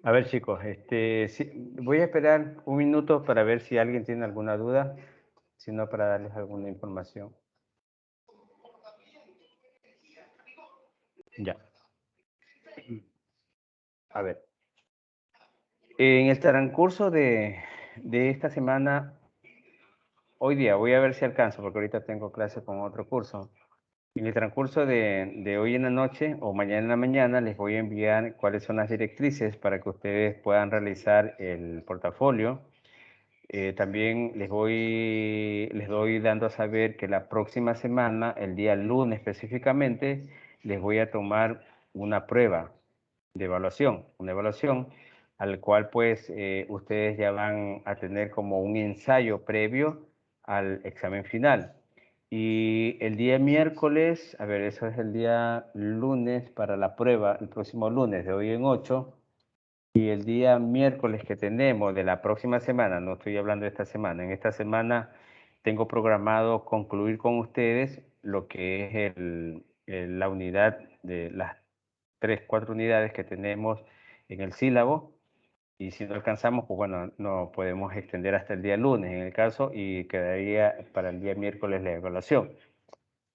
A ver, chicos, sí, voy a esperar un minuto para ver si alguien tiene alguna duda, si no para darles alguna información. Ya. A ver. En el transcurso de esta semana, hoy día, voy a ver si alcanzo, porque ahorita tengo clase con otro curso. En el transcurso de hoy en la noche o mañana en la mañana les voy a enviar cuáles son las directrices para que ustedes puedan realizar el portafolio. También les doy dando a saber que la próxima semana, el día lunes específicamente, les voy a tomar una prueba de evaluación, una evaluación al cual pues ustedes ya van a tener como un ensayo previo al examen final. Y el día miércoles, a ver, eso es el día lunes para la prueba, el próximo lunes de hoy en 8. Y el día miércoles que tenemos de la próxima semana, no estoy hablando de esta semana, en esta semana tengo programado concluir con ustedes lo que es la unidad de las 3, 4 unidades que tenemos en el sílabo. Y si no alcanzamos, pues bueno, no podemos extender hasta el día lunes en el caso y quedaría para el día miércoles la evaluación.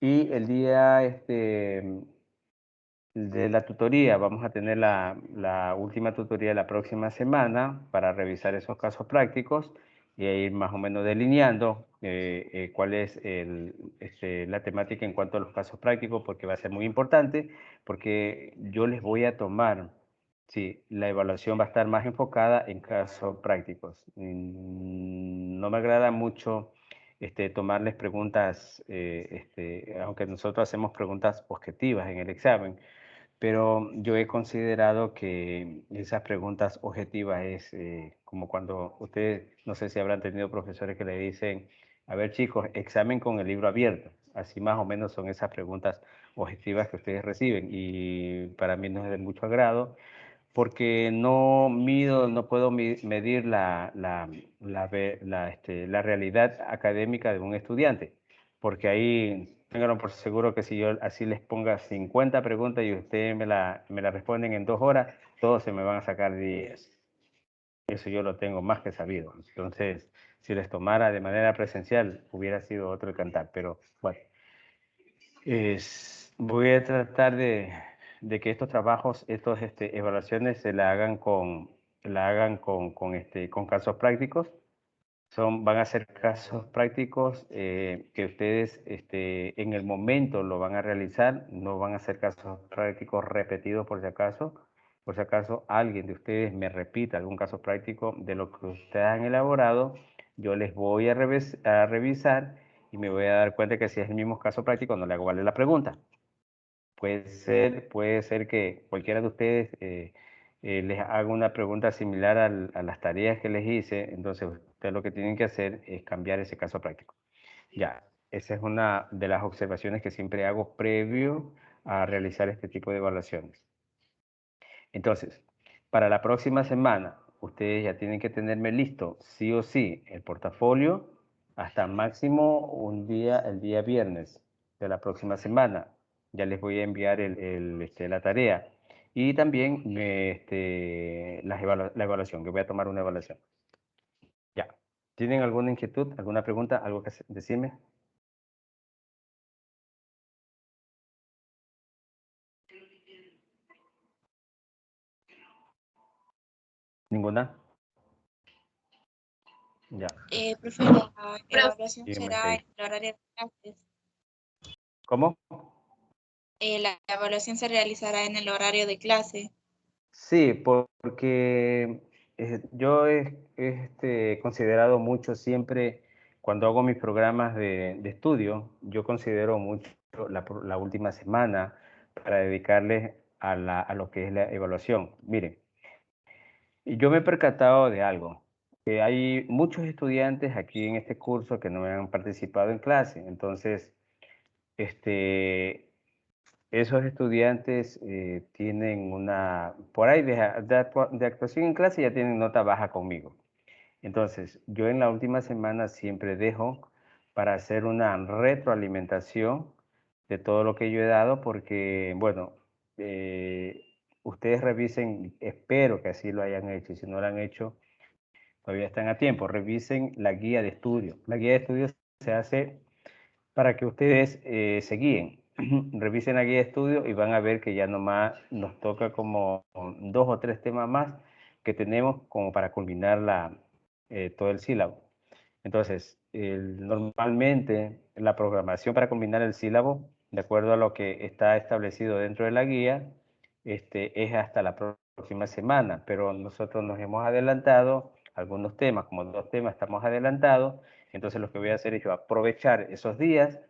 Y el día de la tutoría, vamos a tener la última tutoría la próxima semana para revisar esos casos prácticos y a ir más o menos delineando cuál es la temática en cuanto a los casos prácticos, porque va a ser muy importante, porque yo les voy a tomar, sí, la evaluación va a estar más enfocada en casos prácticos. No me agrada mucho tomarles preguntas, aunque nosotros hacemos preguntas objetivas en el examen, pero yo he considerado que esas preguntas objetivas es como cuando ustedes, no sé si habrán tenido profesores que le dicen, a ver chicos, examen con el libro abierto. Así más o menos son esas preguntas objetivas que ustedes reciben y para mí no es de mucho agrado porque no mido, no puedo medir la realidad académica de un estudiante, porque ahí ténganlo por seguro que si yo así les ponga 50 preguntas y ustedes me la responden en 2 horas, todos se me van a sacar 10. Eso yo lo tengo más que sabido. Entonces, si les tomara de manera presencial, hubiera sido otro el cantar, pero bueno. Voy a tratar de que estos trabajos, estas evaluaciones se la hagan con casos prácticos. Van a ser casos prácticos que ustedes en el momento lo van a realizar, no van a ser casos prácticos repetidos por si acaso. Por si acaso alguien de ustedes me repita algún caso práctico de lo que ustedes han elaborado, yo les voy a revisar y me voy a dar cuenta que si es el mismo caso práctico no le hago valer la pregunta. Puede ser que cualquiera de ustedes les haga una pregunta similar a las tareas que les hice, entonces ustedes lo que tienen que hacer es cambiar ese caso práctico. Ya, esa es una de las observaciones que siempre hago previo a realizar este tipo de evaluaciones. Entonces, para la próxima semana, ustedes ya tienen que tenerme listo, sí o sí, el portafolio hasta máximo el día viernes de la próxima semana. Ya les voy a enviar la tarea y también la evaluación, que voy a tomar una evaluación. Ya. ¿Tienen alguna inquietud, alguna pregunta, algo que decirme? ¿Ninguna? Ya. Profe, la evaluación Dígame, será en sí. el horario de clases. ¿Cómo? La evaluación se realizará en el horario de clase. Sí, porque yo he considerado mucho siempre, cuando hago mis programas de estudio, yo considero mucho la última semana para dedicarles a lo que es la evaluación. Miren, yo me he percatado de algo, que hay muchos estudiantes aquí en este curso que no han participado en clase, entonces, esos estudiantes tienen por ahí de actuación en clase ya tienen nota baja conmigo. Entonces, yo en la última semana siempre dejo para hacer una retroalimentación de todo lo que yo he dado, porque, bueno, ustedes revisen, espero que así lo hayan hecho, y si no lo han hecho, todavía están a tiempo, revisen la guía de estudio. La guía de estudio se hace para que ustedes se guíen. Revisen la guía de estudio y van a ver que ya nomás nos toca como 2 o 3 temas más que tenemos como para culminar todo el sílabo. Entonces, normalmente la programación para culminar el sílabo, de acuerdo a lo que está establecido dentro de la guía, es hasta la próxima semana, pero nosotros nos hemos adelantado algunos temas, como 2 temas estamos adelantados, entonces lo que voy a hacer es yo aprovechar esos días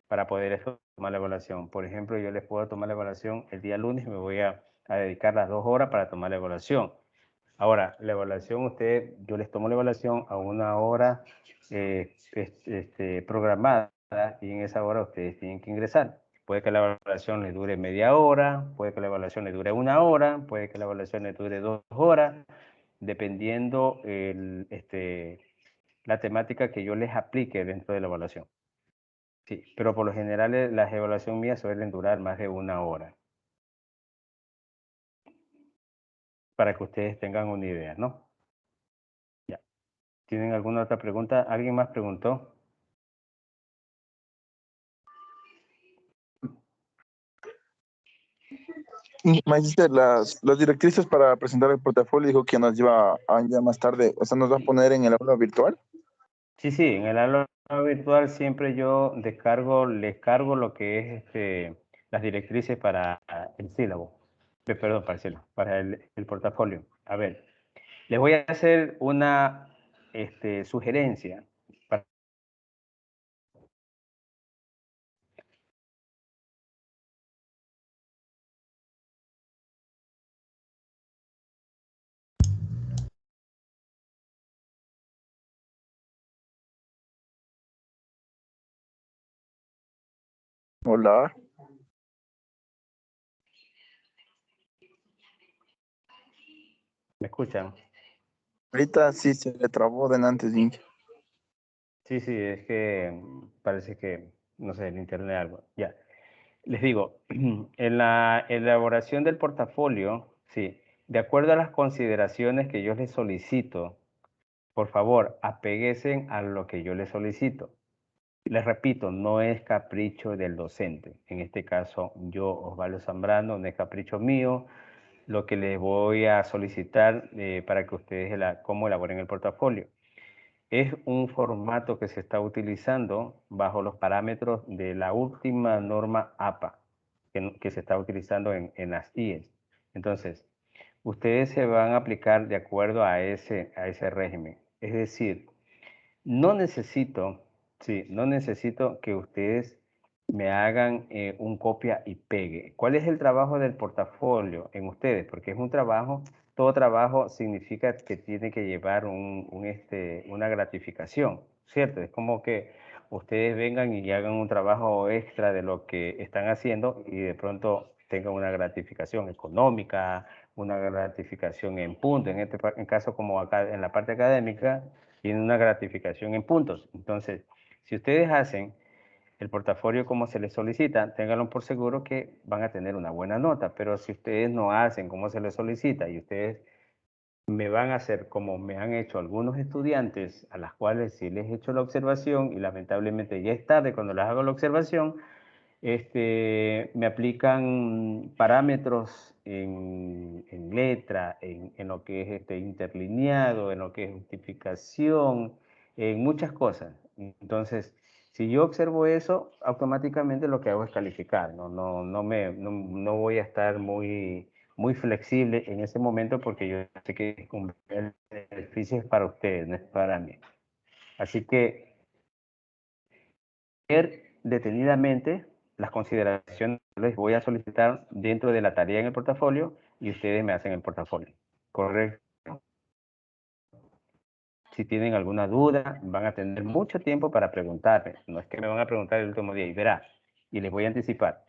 para poder tomar la evaluación. Por ejemplo, yo les puedo tomar la evaluación el día lunes y me voy a dedicar las 2 horas para tomar la evaluación. Ahora, la evaluación, yo les tomo la evaluación a una hora programada y en esa hora ustedes tienen que ingresar. Puede que la evaluación les dure media hora, puede que la evaluación les dure 1 hora, puede que la evaluación les dure 2 horas, dependiendo la temática que yo les aplique dentro de la evaluación. Sí, pero por lo general las evaluaciones mías suelen durar más de 1 hora. Para que ustedes tengan una idea, ¿no? Ya. ¿Tienen alguna otra pregunta? ¿Alguien más preguntó? Magister, las directrices para presentar el portafolio dijo que nos iba a enviar más tarde, o sea, nos va a poner en el aula virtual. Sí, sí, en el aula virtual siempre yo les cargo lo que es las directrices para el sílabo, perdón, para el sílabo, para el portafolio. A ver, les voy a hacer una sugerencia. Hola. ¿Me escuchan? Ahorita sí se le trabó delante, sí. Sí, sí, es que parece que, no sé, el internet algo. Ya. Les digo, en la elaboración del portafolio, sí, de acuerdo a las consideraciones que yo les solicito, por favor, apéguense a lo que yo les solicito. Les repito, no es capricho del docente. En este caso, yo, Osvaldo Zambrano, no es capricho mío. Lo que les voy a solicitar para que ustedes cómo elaboren el portafolio. Es un formato que se está utilizando bajo los parámetros de la última norma APA que se está utilizando en las IES. Entonces, ustedes se van a aplicar de acuerdo a ese régimen. Es decir, no necesito que ustedes me hagan un copia y pegue. ¿Cuál es el trabajo del portafolio en ustedes? Porque es un trabajo, todo trabajo significa que tiene que llevar una gratificación, ¿cierto? Es como que ustedes vengan y hagan un trabajo extra de lo que están haciendo y de pronto tengan una gratificación económica, una gratificación en punto. En caso como acá en la parte académica, tiene una gratificación en puntos. Entonces, si ustedes hacen el portafolio como se les solicita, ténganlo por seguro que van a tener una buena nota, pero si ustedes no hacen como se les solicita y ustedes me van a hacer como me han hecho algunos estudiantes a las cuales sí les he hecho la observación y lamentablemente ya es tarde cuando les hago la observación, me aplican parámetros en letra, en lo que es interlineado, en lo que es justificación, en muchas cosas. Entonces, si yo observo eso, automáticamente lo que hago es calificar. No voy a estar muy flexible en ese momento porque yo sé que el beneficio es para ustedes, no es para mí. Así que ver detenidamente las consideraciones que les voy a solicitar dentro de la tarea en el portafolio y ustedes me hacen el portafolio. Correcto. Si tienen alguna duda, van a tener mucho tiempo para preguntarme. No es que me van a preguntar el último día y verá. Y les voy a anticipar.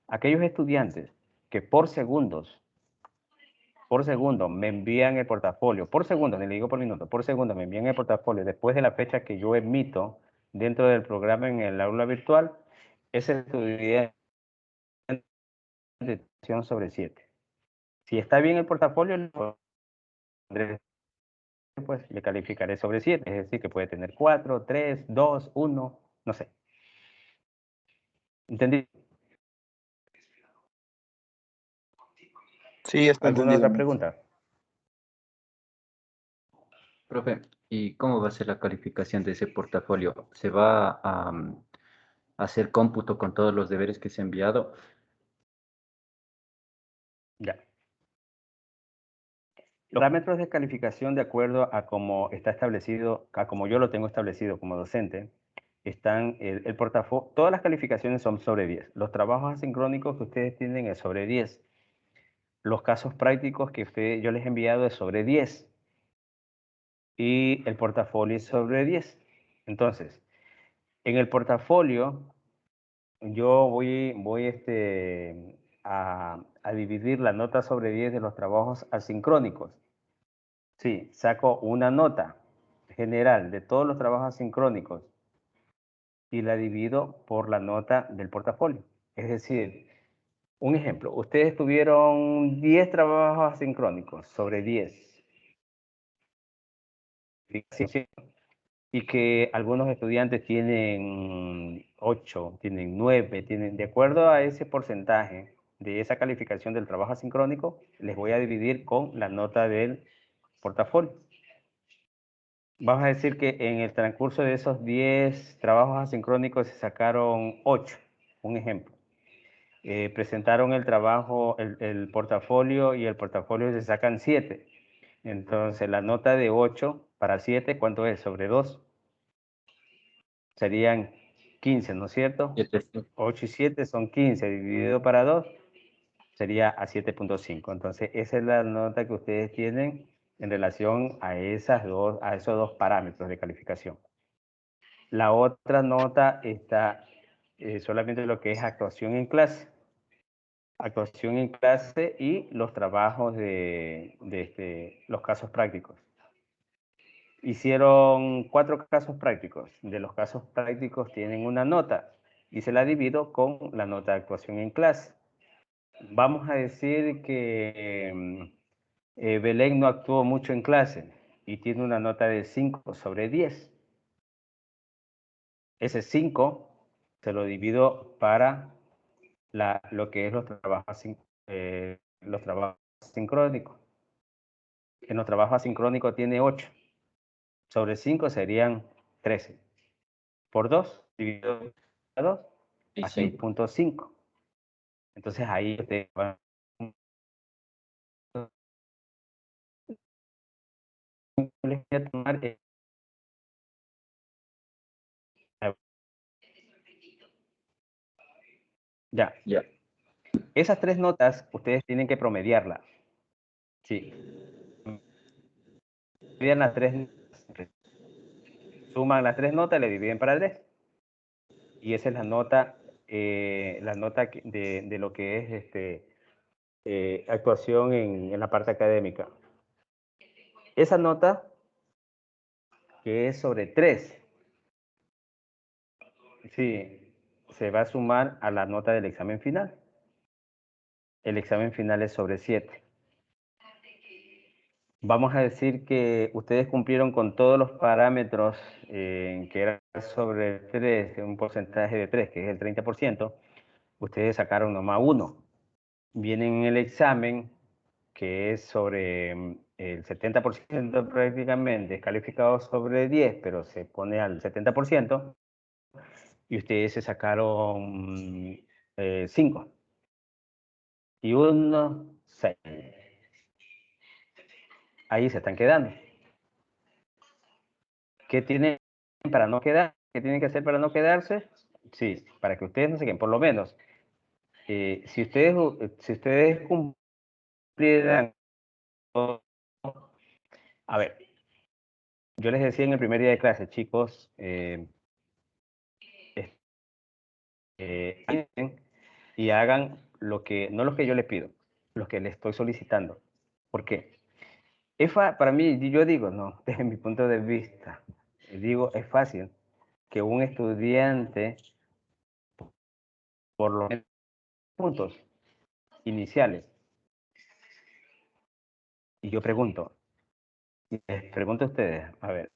Aquellos estudiantes que por segundo me envían el portafolio, por segundo, ni le digo por minuto, por segundo me envían el portafolio después de la fecha que yo emito dentro del programa en el aula virtual, ese estudiante de sobre 7. Si está bien el portafolio, pues le calificaré sobre 7, es decir, que puede tener 4, 3, 2, 1, no sé. ¿Entendí? Sí, está ¿Alguna entendido. otra pregunta? Profe, ¿y cómo va a ser la calificación de ese portafolio? ¿Se va a hacer cómputo con todos los deberes que se han enviado? Ya. Los parámetros de calificación de acuerdo a cómo está establecido, a como yo lo tengo establecido como docente, están el portafolio, todas las calificaciones son sobre 10. Los trabajos asincrónicos que ustedes tienen es sobre 10. Los casos prácticos que yo les he enviado es sobre 10. Y el portafolio es sobre 10. Entonces, en el portafolio yo voy a dividir la nota sobre 10 de los trabajos asincrónicos. Sí, saco una nota general de todos los trabajos asincrónicos y la divido por la nota del portafolio. Es decir, un ejemplo, ustedes tuvieron 10 trabajos asincrónicos sobre 10 y que algunos estudiantes tienen 8, tienen 9, de acuerdo a ese porcentaje de esa calificación del trabajo asincrónico, les voy a dividir con la nota del portafolio. Vamos a decir que en el transcurso de esos 10 trabajos asincrónicos se sacaron 8, un ejemplo. Presentaron el trabajo, el portafolio, y el portafolio se sacan 7. Entonces, la nota de 8 para 7, ¿cuánto es? Sobre 2. Serían 15, ¿no es cierto? 8 y 7 son 15, dividido para 2, sería a 7.5. Entonces, esa es la nota que ustedes tienen en relación a esos dos parámetros de calificación. La otra nota está solamente lo que es actuación en clase. Actuación en clase y los trabajos de los casos prácticos. Hicieron 4 casos prácticos. De los casos prácticos tienen una nota y se la divido con la nota de actuación en clase. Vamos a decir que Belén no actuó mucho en clase y tiene una nota de 5 sobre 10. Ese 5 se lo divido para lo que es los trabajos sincrónicos. En los trabajos asincrónicos tiene 8. Sobre 5 serían 13. Por 2, dividido por 2, a 6.5. Entonces ahí ustedes van a tomar ya. Esas 3 notas ustedes tienen que promediarlas. Sí. Dividen las 3, suman las 3 notas, le dividen para 3. Y esa es la nota de lo que es actuación en la parte académica. Esa nota, que es sobre 3, sí, se va a sumar a la nota del examen final. El examen final es sobre 7. Vamos a decir que ustedes cumplieron con todos los parámetros, que era sobre 3, un porcentaje de 3, que es el 30%. Ustedes sacaron nomás 1. Vienen en el examen, que es sobre el 70% prácticamente, es calificado sobre 10, pero se pone al 70%, y ustedes se sacaron 5. Y 1, 6. Ahí se están quedando. ¿Qué tienen para no quedar? ¿Qué tienen que hacer para no quedarse? Sí, para que ustedes no se queden, por lo menos. Si ustedes cumplieran... A ver, yo les decía en el primer día de clase, chicos, y hagan no lo que yo les pido, lo que les estoy solicitando. ¿Por qué? Para mí, yo digo, no, desde mi punto de vista, digo, es fácil que un estudiante, por lo menos puntos iniciales, y yo les pregunto a ustedes, a ver,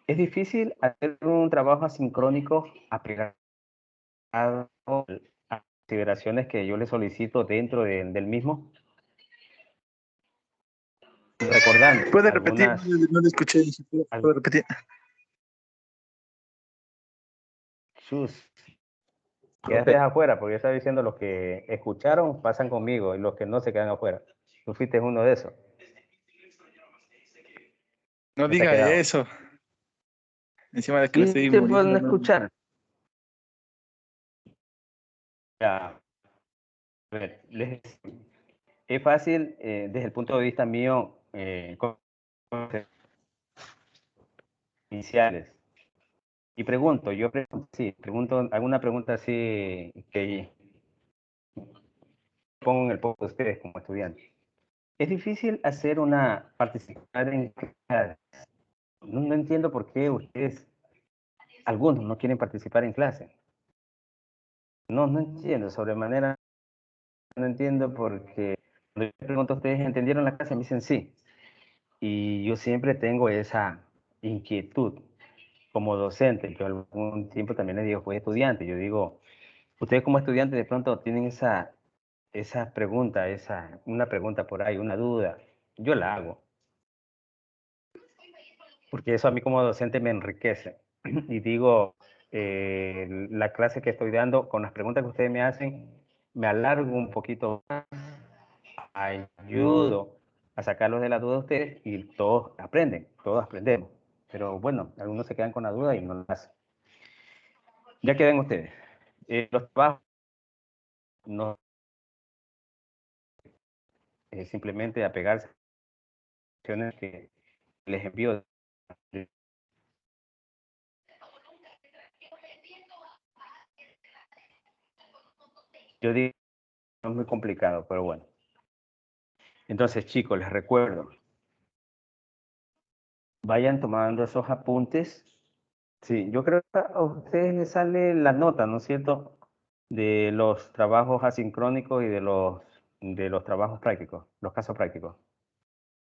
¿es difícil hacer un trabajo asincrónico apegado a las consideraciones que yo les solicito dentro del mismo? Recordando. ¿Puede repetir? No le escuché. ¿Puede repetir? Chus, quedaste afuera, porque yo estaba diciendo los que escucharon pasan conmigo y los que no se quedan afuera. Tú fuiste uno de esos. No diga eso. Encima de que le estoy te muriendo, pueden ¿no? escuchar. Ya. A ver, es fácil desde el punto de vista mío iniciales. Y pregunto, alguna pregunta así que pongo en el poco de ustedes como estudiantes. Es difícil participar en clases. No entiendo por qué algunos no quieren participar en clase. No entiendo, sobremanera no entiendo, porque cuando yo pregunto a ustedes, ¿entendieron la clase? Me dicen sí. Y yo siempre tengo esa inquietud como docente. Yo algún tiempo también les digo, fui estudiante. Yo digo, ustedes como estudiantes de pronto tienen esa pregunta, una pregunta por ahí, una duda. Yo la hago. porque eso a mí como docente me enriquece. Y digo, la clase que estoy dando, con las preguntas que ustedes me hacen, me alargo un poquito más, ayudo a sacarlos de la duda de ustedes y todos aprenden, todos aprendemos. Pero bueno, algunos se quedan con la duda y no lo hacen. Ya quedan ustedes. Los trabajos no simplemente apegarse a acciones que les envío. Yo digo, no es muy complicado, pero bueno. Entonces, chicos, les recuerdo, vayan tomando esos apuntes. Sí, yo creo que a ustedes les sale la nota, ¿no es cierto?, de los trabajos asincrónicos y de los trabajos prácticos, los casos prácticos.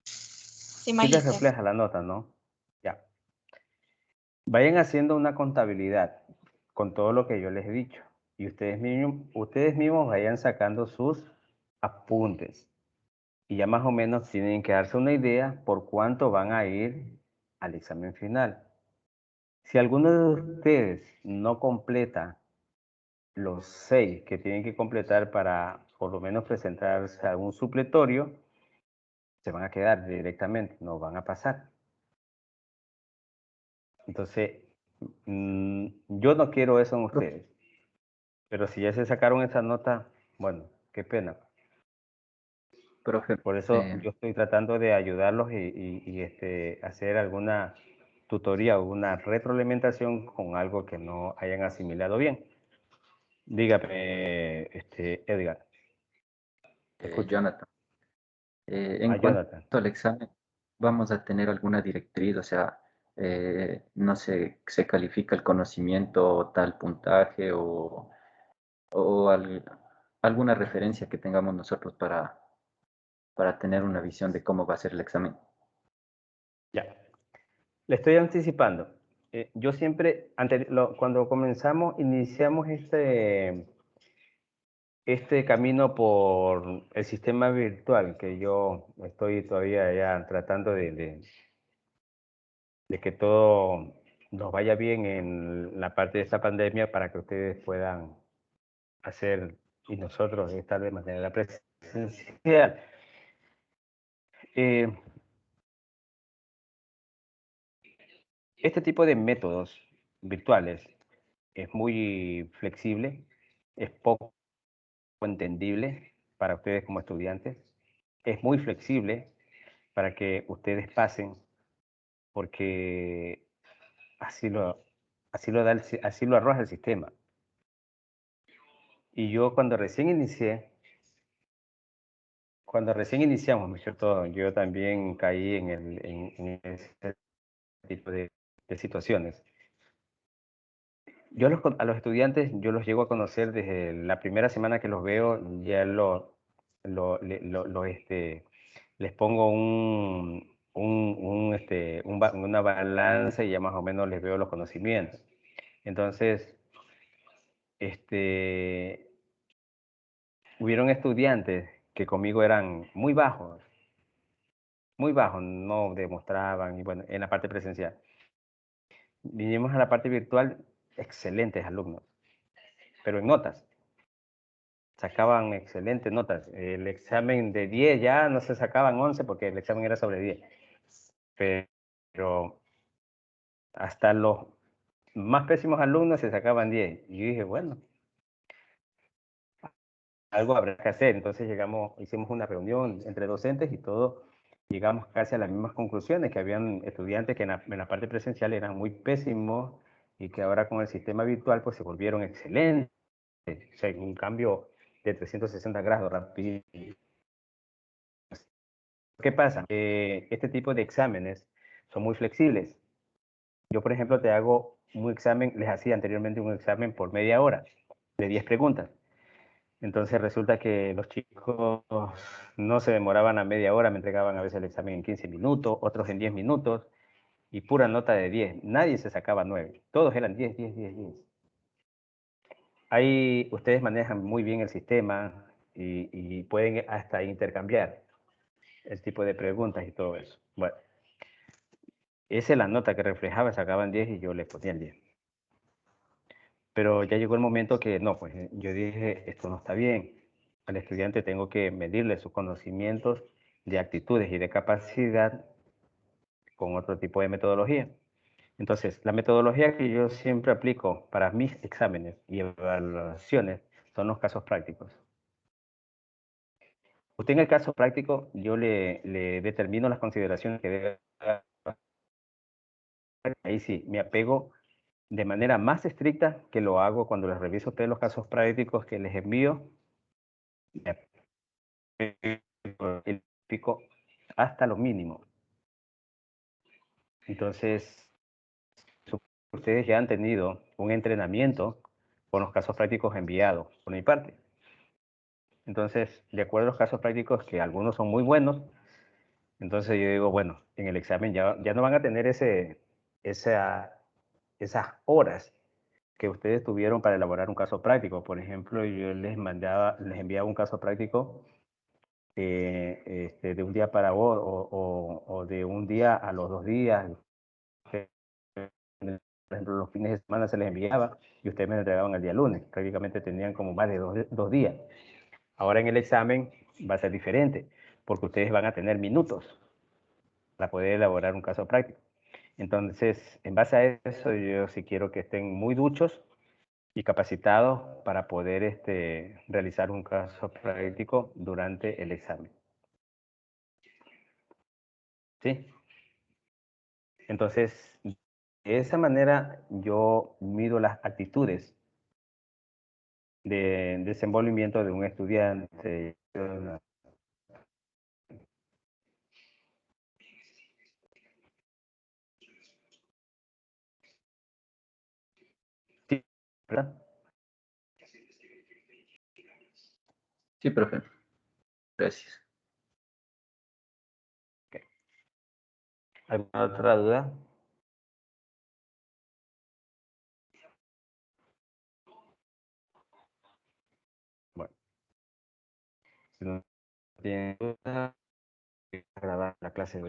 Sí, Sí les magíster. refleja la nota, ¿no? Ya. Vayan haciendo una contabilidad con todo lo que yo les he dicho. Y ustedes mismos vayan sacando sus apuntes. Y ya más o menos tienen que darse una idea por cuánto van a ir al examen final. Si alguno de ustedes no completa los 6 que tienen que completar para por lo menos presentarse a un supletorio, se van a quedar directamente, no van a pasar. Entonces, yo no quiero eso en ustedes. Pero si ya se sacaron esa nota, bueno, qué pena. Profe, Por eso yo estoy tratando de ayudarlos y hacer alguna tutoría o una retroalimentación con algo que no hayan asimilado bien. Dígame, Edgar. Escucho. Jonathan, en cuanto Jonathan. al examen, ¿vamos a tener alguna directriz? O sea, no sé, ¿se califica el conocimiento tal puntaje o alguna referencia que tengamos nosotros para tener una visión de cómo va a ser el examen? Ya. Le estoy anticipando. Yo siempre, cuando iniciamos este camino por el sistema virtual, que yo estoy todavía ya tratando de que todo nos vaya bien en la parte de esta pandemia para que ustedes puedan hacer y nosotros estar de manera presencial. Este tipo de métodos virtuales es muy flexible, es poco entendible para ustedes como estudiantes, es muy flexible para que ustedes pasen, porque así lo arroja el sistema. Y yo cuando recién iniciamos, ¿no es cierto?, yo también caí en ese tipo de situaciones. Yo a los estudiantes, yo los llego a conocer desde la primera semana que los veo, ya les pongo una balanza y ya más o menos les veo los conocimientos. Entonces, hubieron estudiantes que conmigo eran muy bajos, no demostraban, y bueno, en la parte presencial. Vinimos a la parte virtual, excelentes alumnos, pero en notas. Sacaban excelentes notas. El examen de 10 ya no se sacaban 11 porque el examen era sobre 10. Pero hasta los más pésimos alumnos se sacaban 10. Y yo dije, bueno, algo habrá que hacer. Entonces hicimos una reunión entre docentes y todos llegamos casi a las mismas conclusiones, que habían estudiantes que en la parte presencial eran muy pésimos y que ahora con el sistema virtual pues se volvieron excelentes. O sea, un cambio de 360 grados rápido. ¿Qué pasa? Este tipo de exámenes son muy flexibles. Yo, por ejemplo, les hacía anteriormente un examen por media hora de 10 preguntas. Entonces resulta que los chicos no se demoraban a media hora, me entregaban a veces el examen en 15 minutos, otros en 10 minutos, y pura nota de 10. Nadie se sacaba 9. Todos eran 10, 10, 10, 10. Ahí ustedes manejan muy bien el sistema y pueden hasta intercambiar el tipo de preguntas y todo eso. Bueno, esa es la nota que reflejaba, sacaban 10 y yo les ponía el 10. Pero ya llegó el momento que no, pues yo dije, esto no está bien. Al estudiante tengo que medirle sus conocimientos de actitudes y de capacidad con otro tipo de metodología. Entonces, la metodología que yo siempre aplico para mis exámenes y evaluaciones son los casos prácticos. Usted en el caso práctico, yo le determino las consideraciones que debe. Ahí sí, me apego de manera más estricta que lo hago cuando les reviso a ustedes los casos prácticos que les envío. Me apego hasta lo mínimo. Entonces, ustedes ya han tenido un entrenamiento con los casos prácticos enviados por mi parte. Entonces, de acuerdo a los casos prácticos, que algunos son muy buenos, entonces yo digo, bueno, en el examen ya no van a tener esas horas que ustedes tuvieron para elaborar un caso práctico. Por ejemplo, yo les enviaba un caso práctico de un día para otro o de un día a los 2 días. Por ejemplo, los fines de semana se les enviaba y ustedes me lo entregaban el día lunes. Prácticamente tenían como más de 2 días. Ahora en el examen va a ser diferente, porque ustedes van a tener minutos para poder elaborar un caso práctico. Entonces, en base a eso, yo sí quiero que estén muy duchos y capacitados para poder realizar un caso práctico durante el examen. ¿Sí? Entonces, de esa manera yo mido las actitudes de desenvolvimiento de un estudiante. Sí, ¿verdad? Sí, profe. Gracias. Okay. ¿Alguna otra duda? Bueno, si no tienen duda, voy a grabar la clase de hoy.